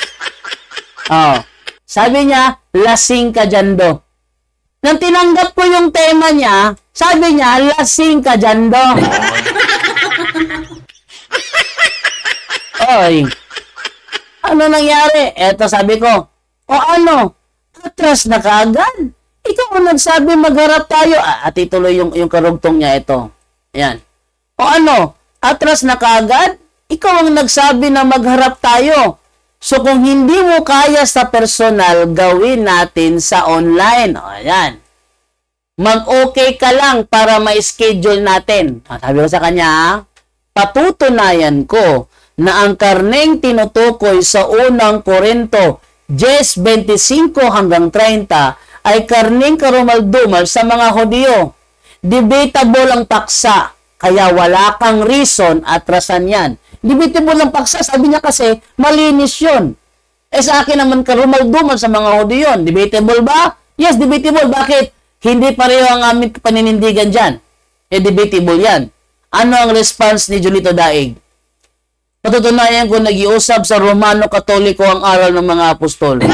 Sabi niya, lasing ka, Jando. Nang tinanggap ko yung tema niya, sabi niya, lasing ka, Jando. Ano nangyari? Eto, sabi ko, atras na kaagad. Ikaw ang nagsabi magharap tayo. At ituloy yung karugtong niya ito. Ayan. Atras na kaagad? Ikaw ang nagsabi na magharap tayo. So kung hindi mo kaya sa personal, gawin natin sa online. Ayan. Mag-okay ka lang para ma-schedule natin. Sabi ko sa kanya, patutunayan ko na ang karneng tinutukoy sa unang Korinto 10:25 hanggang 30 ay karneng karumaldumal sa mga Hudyo. Debatable ang paksa, kaya wala kang reason at rason yan. Debatable ang paksa, sabi niya kasi, malinis yun. Sa akin naman karumaldumal sa mga Hudyo yun. Debatable ba? Yes, debatable. Bakit? Hindi pareho ang aming paninindigan dyan. Debatable yan. Ano ang response ni Julito Daig? Patutunayan ko nag-iusap sa Romano Katoliko ang aral ng mga apostol.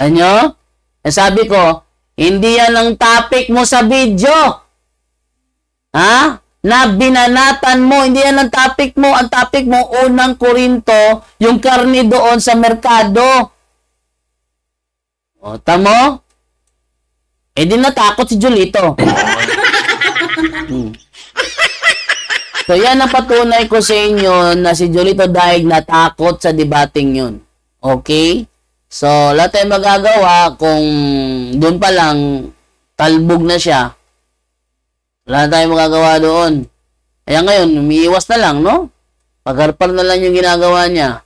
Ano? Sabi ko, hindi yan ang topic mo sa video. Na binanatan mo, hindi yan ang topic mo. Ang topic mo, unang Korinto, yung karne doon sa merkado. Tamo? Di natakot si Julito. So, yan ang patunay ko sa inyo na si Julito Daig natakot sa debating yun. Okay? So, lahat tayo magagawa kung doon pa lang talbog na siya. Wala tayong magagawa doon. Kaya ngayon, umiiwas na lang, no? Pagharpal na lang yung ginagawa niya.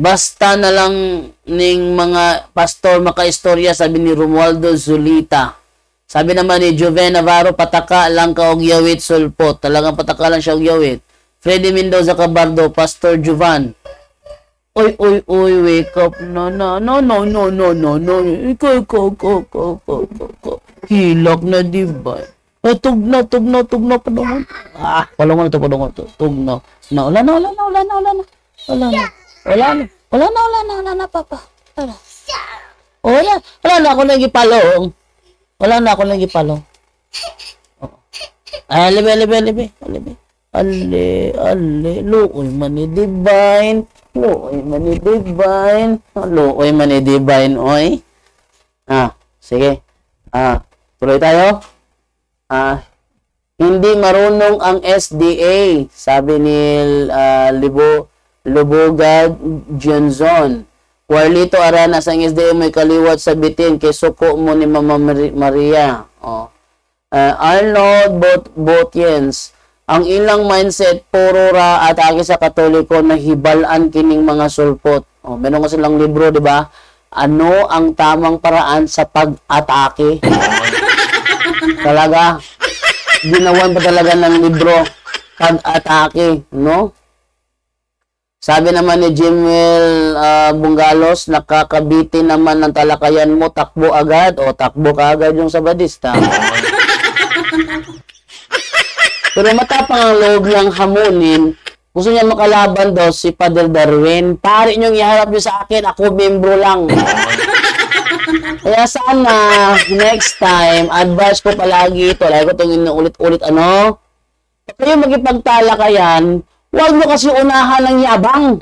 Basta na lang ning mga pastor makaistorya, sabi ni Romualdo Zulita. Sabi naman ni Joven Navarro, pataka lang ka og yawit sulpot. Talagang pataka lang siya og yawit. Freddy Mendoza Cabardo, Pastor Jovan. Oy, wake up. No. Ikaw. Hilak na, diba? Tugna pa naman. Palungan ito. Tugna. Wala na, papa. Wala na ako nang ipalong. Libe. Looy man ni divine. Oy. Sige. Tuloy tayo. Hindi marunong ang SDA, sabi ni Lubogad Johnson. Warlito Arana sa SDA may kaliwat sa bitin kay suko mo ni Mama Maria. Arnold Botiens, ang ilang mindset puro ra atake sa Katoliko na hibalan kining mga sulpot. Meron kasi silang libro, di ba? Ano ang tamang paraan sa pag-atake? Talaga, ginawan pa talaga ng libro pag-atake, no? Sabi naman ni Jimwell Bungalos, nakakabitin naman ng talakayan mo, takbo agad, takbo ka agad yung sabadista. Pero matapang ang loob niyang hamunin, gusto niya makalaban daw si Padre Darwin. Pare niyong iharap niyo sa akin, ako membro lang. Kaya sana, next time, advice ko palagi ito, lagi ko itong inuulit-ulit, pag kayo magipagtalakayan, huwag mo kasi unahan ng yabang.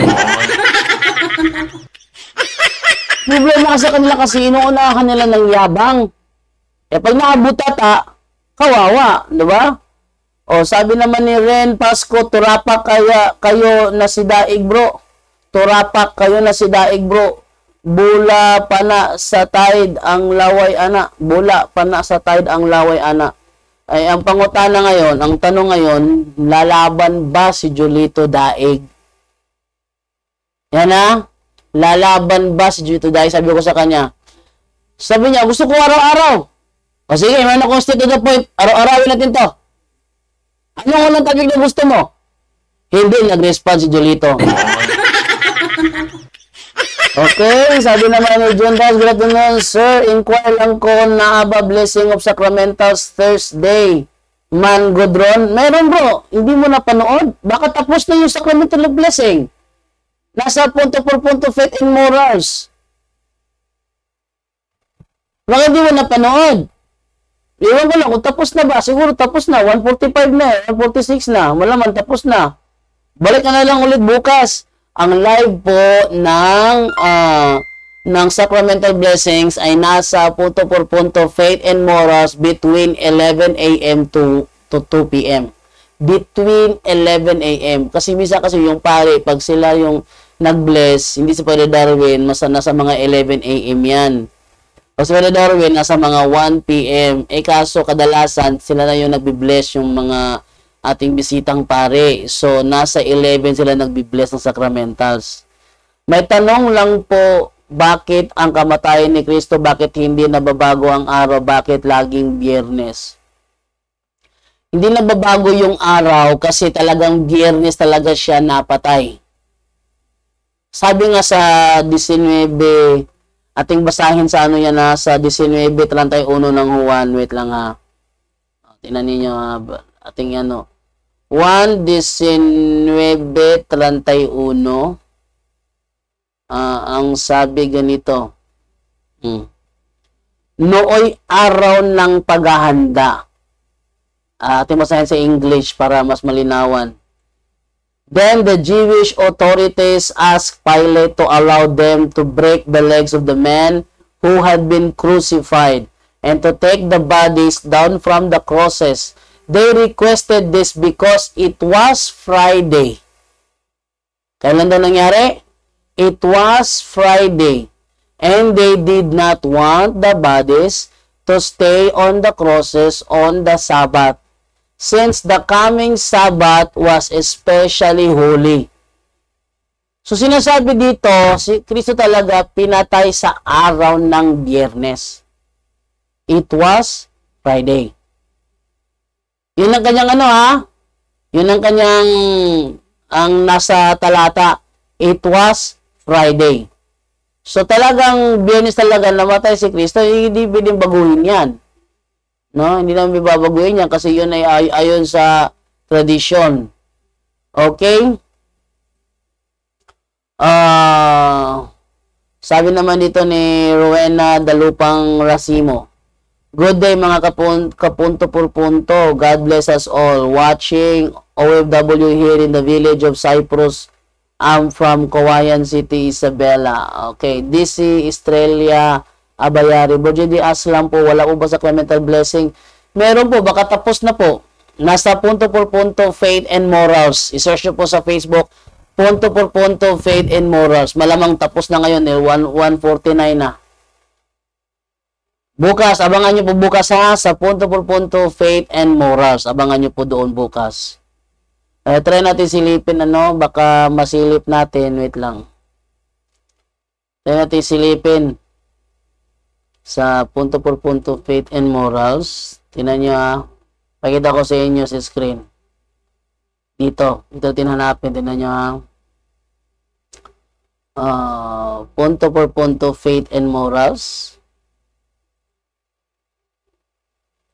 Problema sa kanila kasi inuunahan nila ng yabang. Pag naabutata, kawawa, di ba? Sabi naman ni Ren Pasco, turapak kayo na si Daig bro. Turapak kayo na si Daig bro. Bula pa na sa tide ang laway ana. Bula pa na sa tide ang laway ana. Ay, ang pangutana ngayon, ang tanong ngayon, lalaban ba si Julito Daig? Yan na. Lalaban ba si Julito Daig? Sabi ko sa kanya. Sabi niya, gusto ko araw-araw. Sige, may na state to the point. Araw-arawin natin to. Anong unang topic na gusto mo? Hindi nag-respond si Julito. Okay, sabi naman ni John Das, good afternoon, sir. Inquire lang ko na ba blessing of sacramentals Thursday. Man, Godron? Meron bro, hindi mo napanood. Baka tapos na yung sacramental of blessing. Nasa punto por punto faith and morals. Baka hindi mo napanood. Iwan ko lang kung tapos na ba. Siguro tapos na. 145 na. 146 na. Malaman tapos na. Balik ka na lang ulit bukas. Ang live po ng Sacramental Blessings ay nasa punto por punto Faith and Morals between 11 a.m. to 2 p.m. between 11 a.m. Kasi misa kasi yung pare, pag sila yung nag-bless, hindi si Father Darwin, nasa mga 11 a.m. yan. Pag si Father Darwin, nasa mga 1 p.m. Kaso kadalasan, sila na yung nagbi-bless yung mga ating bisitang pare. So, nasa 11 sila nagbi-bless ng sacramentals. May tanong lang po, bakit ang kamatayan ni Kristo, bakit hindi nababago ang araw, bakit laging Biyernes? Hindi nababago yung araw kasi talagang Biyernes talaga siya napatay. Sabi nga sa 19, ating basahin sa ano yan na sa 19:31 ng Juan, wait lang ha. Tingnan niyo ha, ating ano. 1:19:31. Ang sabi ganito, nooy araw ng paghahanda. Ating basahin sa English para mas malinawan. Then the Jewish authorities asked Pilate to allow them to break the legs of the men who had been crucified and to take the bodies down from the crosses. They requested this because it was Friday. Kailan daw nangyari? It was Friday, and they did not want the bodies to stay on the crosses on the Sabbath, since the coming Sabbath was especially holy. So sinasabi dito, si Kristo talaga pinatay sa araw ng Biyernes. It was Friday. Yun ang kanyang ano ha? Yun ang kanyang ang nasa talata. It was Friday. So talagang Biyernes talaga namatay si Kristo, hindi pwedeng baguhin yan. No, hindi namin babaguhin yan kasi yun ay ayon sa tradisyon. Okay? Sabi naman dito ni Rowena Dalupang Racimo. Good day mga kapunto por punto. God bless us all. Watching OFW here in the village of Cyprus. I'm from Kawayan City, Isabela. Okay, DC Estrella Abayari. Bojedi Aslam po, wala po ba sa Clemental Blessing? Meron po, baka tapos na po. Nasa punto por punto, Faith and Morals. I-search nyo po sa Facebook, punto por punto, Faith and Morals. Malamang tapos na ngayon, 149 na. Bukas, abangan nyo po bukas ha, sa punto por punto, Faith and Morals. Abangan nyo po doon bukas. Try natin silipin, baka masilip natin. Wait lang. Try natin silipin sa punto por punto, Faith and Morals. Tingnan nyo ha. Pakita ko sa inyo sa screen. Dito tinhanapin. Tingnan nyo ha. Punto por punto, Faith and Morals.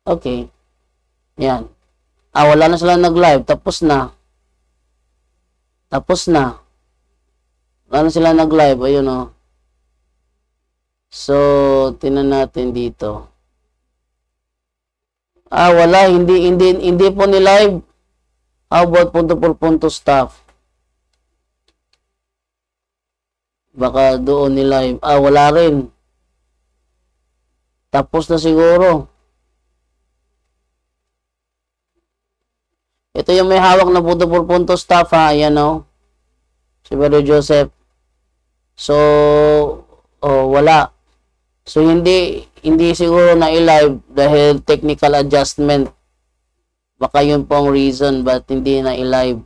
Okay. Yan. Wala na sila nag-live. Tapos na. Wala na sila nag-live. Ayun o. So, tinan natin dito. Wala. Hindi po ni-live. How about punto por punto staff? Baka doon ni-live. Wala rin. Tapos na siguro. Ito yung may hawak na punto por punto staff ha. Ayan o. Si Brother Joseph. So, wala. So, hindi siguro na i-live dahil technical adjustment. Baka yun pong reason but hindi na i-live.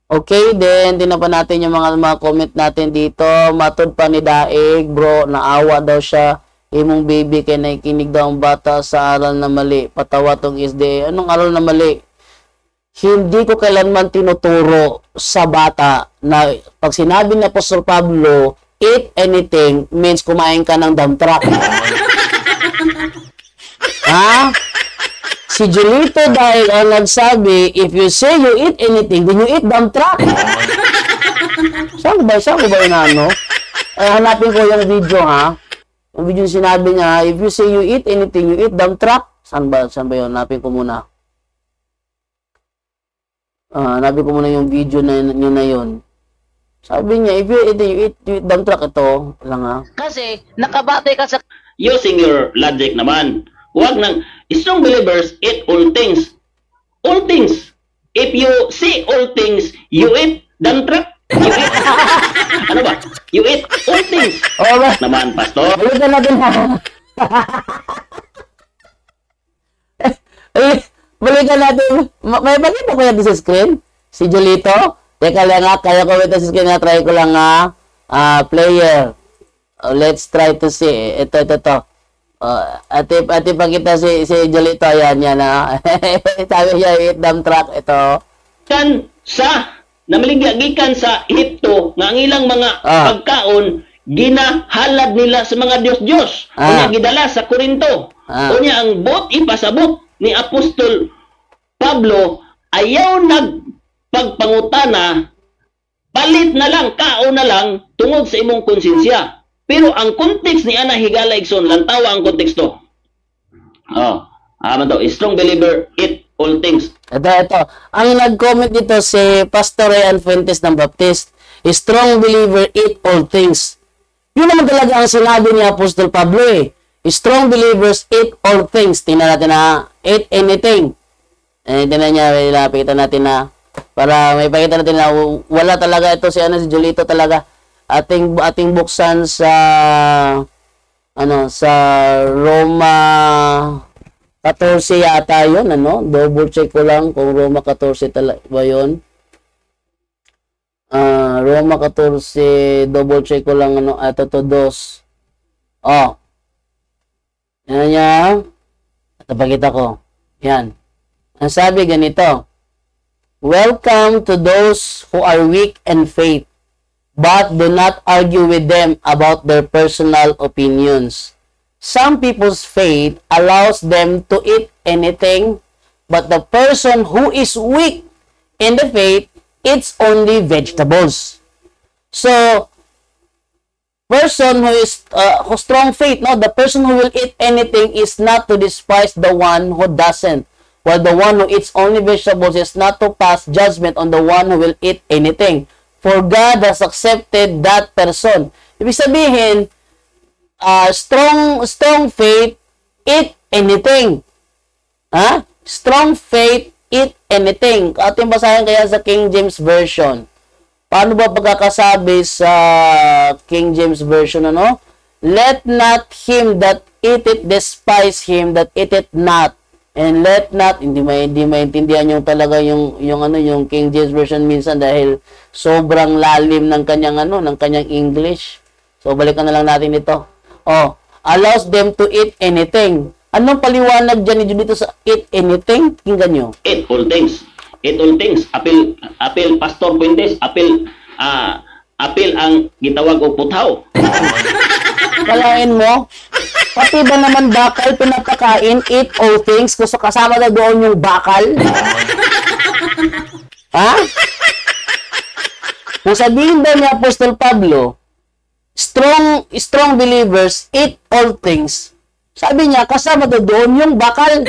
Okay, then, tingnan pa natin yung mga comment natin dito. Matod pa ni Daig, bro, naawa daw siya. Imong baby kaya nakikinig daw ang bata sa aral na mali. Patawa tong SDA. Anong aral na mali? Hindi ko kailanman tinuturo sa bata na pag sinabi ni Apostol Pablo, eat anything means kumain ka ng dump truck. Ha? Si Julito dahil ang nagsabi, if you say you eat anything, then you eat dump truck. Saan ko ba yun ano? Hanapin ko yung video ha. Yung video sinabi niya, if you say you eat anything, you eat dump truck. Saan ba yun? Hanapin ko muna. Hanapin ko muna yung video na yun. Sabi niya, if you eat dump truck, ito lang ha. Kasi, nakabatay ka sa using your logic naman. Huwag nang, strong believers eat all things. All things. if you see all things, you eat dump truck. You eat. Ano ba? You eat all things. Oh, ba? Naman, Pastor. Balikan natin ha. Balikan natin. May bakit ko yan sa screen? Si Julito? Teka lang nga, kaya ko ito sa screen nga. Try ko lang nga. Player. Let's try to see. Ito. Ate pakita si Julito. Ayan, yan ha. Sabi siya, eat dump truck. Ito. Kan sa namaligyagikan sa Ehipto nga ang ilang mga pagkaon ginahalad nila sa mga Diyos-Diyos. Unya gidala sa Korinto. Unya ang bot ipasabot ni Apostol Pablo ayaw nagpagpangutana, palit na lang, kaon na lang tungod sa imong konsensya. Pero ang context ni Ana Higala Igsoon, lantawa ang konteksto. Strong believer eat all things. Ito. Ang nag-comment dito si Pastor Ryan Fuentes ng Baptist, strong believer eat all things. Yun naman talaga ang sinabi ni Apostol Pablo eh. Strong believers eat all things. Tingnan natin na eat anything. Tingnan niya, pakita natin na para may pakita natin na wala talaga ito si Julito talaga. Ating buksan sa sa Roma 14 yata yun, double check ko lang kung Roma 14 talaga ba yun. Roma 14, double check ko lang ito to 2. Yan niya. Ito pakita ko. Yan. Ang sabi ganito. Welcome to those who are weak in faith, but do not argue with them about their personal opinions. Some people's faith allows them to eat anything, but the person who is weak in the faith eats only vegetables. So, person who is strong faith, the person who will eat anything is not to despise the one who doesn't, while the one who eats only vegetables is not to pass judgment on the one who will eat anything, for God has accepted that person. Ibig sabihin, strong faith eat anything. Strong faith eat anything. Ating basahin kaya sa King James Version. Paano ba pagkakasabi sa King James Version, Let not him that eateth despise him that eateth not. And let not, hindi maintindihan yung talaga yung King James Version minsan dahil sobrang lalim ng kanyang English. So balikan na lang natin ito. Allows them to eat anything. Anong paliwanag dyan dito sa eat anything? Tingnan nyo. Eat all things. Eat all things. Apil Pastor Fuentes, apil ang gitawag og puthaw. Kalain mo, pati ba naman bakal pinapakain, eat all things, gusto kasama na doon yung bakal? Kung sabihin daw ni Apostol Pablo, strong believers eat all things, sabi niya, kasama na doon yung bakal.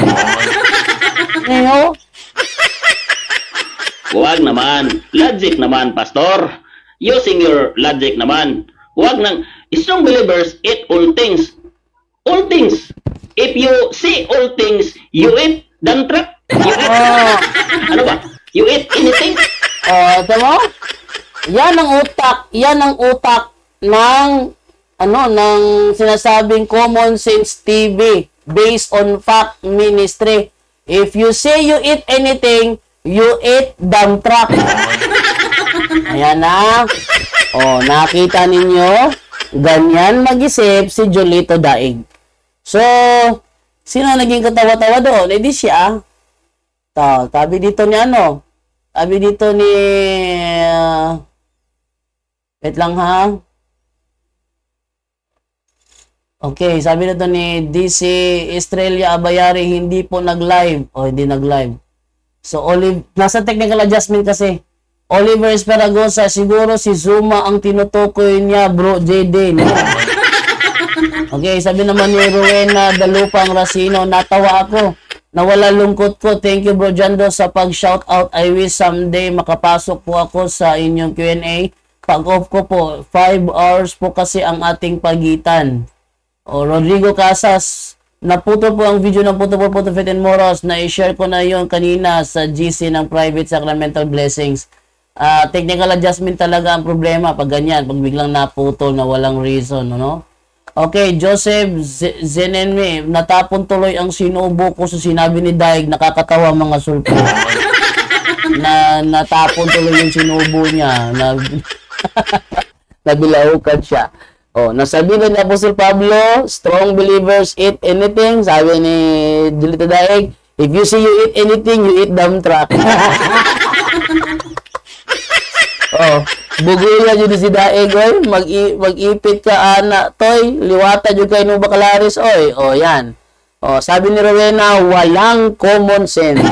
Huwag naman. Logic naman, Pastor. Using your logic naman. Huwag nang, strong believers eat all things. All things. If you see all things, you eat dump truck. You eat. Ano ba? You eat anything. Ito mo? Yan ang utak ng ng sinasabing Common Sense TV based on fact ministry. If you say you eat anything, you eat dump truck. Ayan na. Nakita ninyo? Ganyan mag-isip si Julito Daig. So, sino naging katawa-tawa doon? Di siya. Sabi dito ni Sabi dito ni... wait lang ha. Okay, sabi nito ni DC Estrella Abayari, hindi po nag-live. Hindi nag-live. So, nasa technical adjustment kasi. Oliver Esperagosa, siguro si Zuma ang tinutukoy niya, bro, JD. Okay, sabi naman ni Rowena Dalupang Racino, natawa ako. Nawala lungkot ko. Thank you, bro Jando, sa pag-shoutout. I wish someday makapasok po ako sa inyong Q&A. Pag-off ko po, 5 hours po kasi ang ating pagitan. Rodrigo Casas, naputol po ang video ng Puto Fit and Moros na i-share ko na yon kanina sa GC ng Private Sacramental Blessings. Technical adjustment talaga ang problema pag ganyan, pag biglang naputol na walang reason, no? Okay, Joseph Zenenme, natapon tuloy ang sinubo ko sa sinabi ni Daig, nakakatawa mga sulpo. Na natapon tuloy yung sinubo niya, nabilaukan siya. Oh, nasabi na ni Apostle Pablo, strong believers eat anything. Sabi ni Julito Daig, if you see you eat anything, you eat dump truck. Oh, buguya jud si Daig, oy, mag-ipit ka ana, toy, liwata jud kay no bakalaris, oy. Oh, yan. Oh, sabi ni Rowena, walang common sense.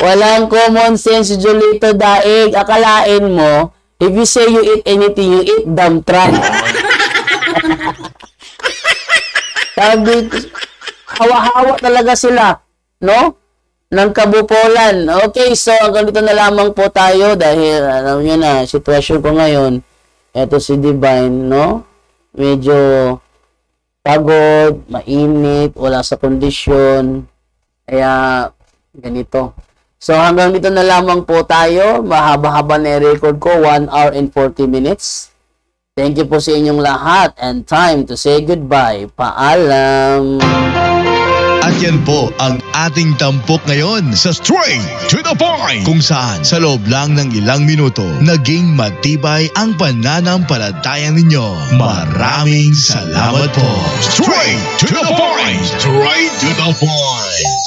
Walang common sense si Julito Daig. Akalain mo, if you say you eat anything, you eat dump truck. Sabi, hawa-hawa talaga sila, no? Ng kabupolan. Okay, so hanggang dito na lamang po tayo dahil alam nyo na, sitwasyon ko ngayon, eto si Divine, no? Medyo pagod, mainit, wala sa kondisyon. Kaya, ganito. So, hanggang dito na lamang po tayo. Mahaba-haba na record ko, 1 hour and 40 minutes. Thank you po sa inyong lahat and time to say goodbye. Paalam! At yan po ang ating tampok ngayon sa Straight to the Point, kung saan sa loob lang ng ilang minuto naging matibay ang pananampalataya ninyo. Maraming salamat po. Straight to the Point! Straight to the Point!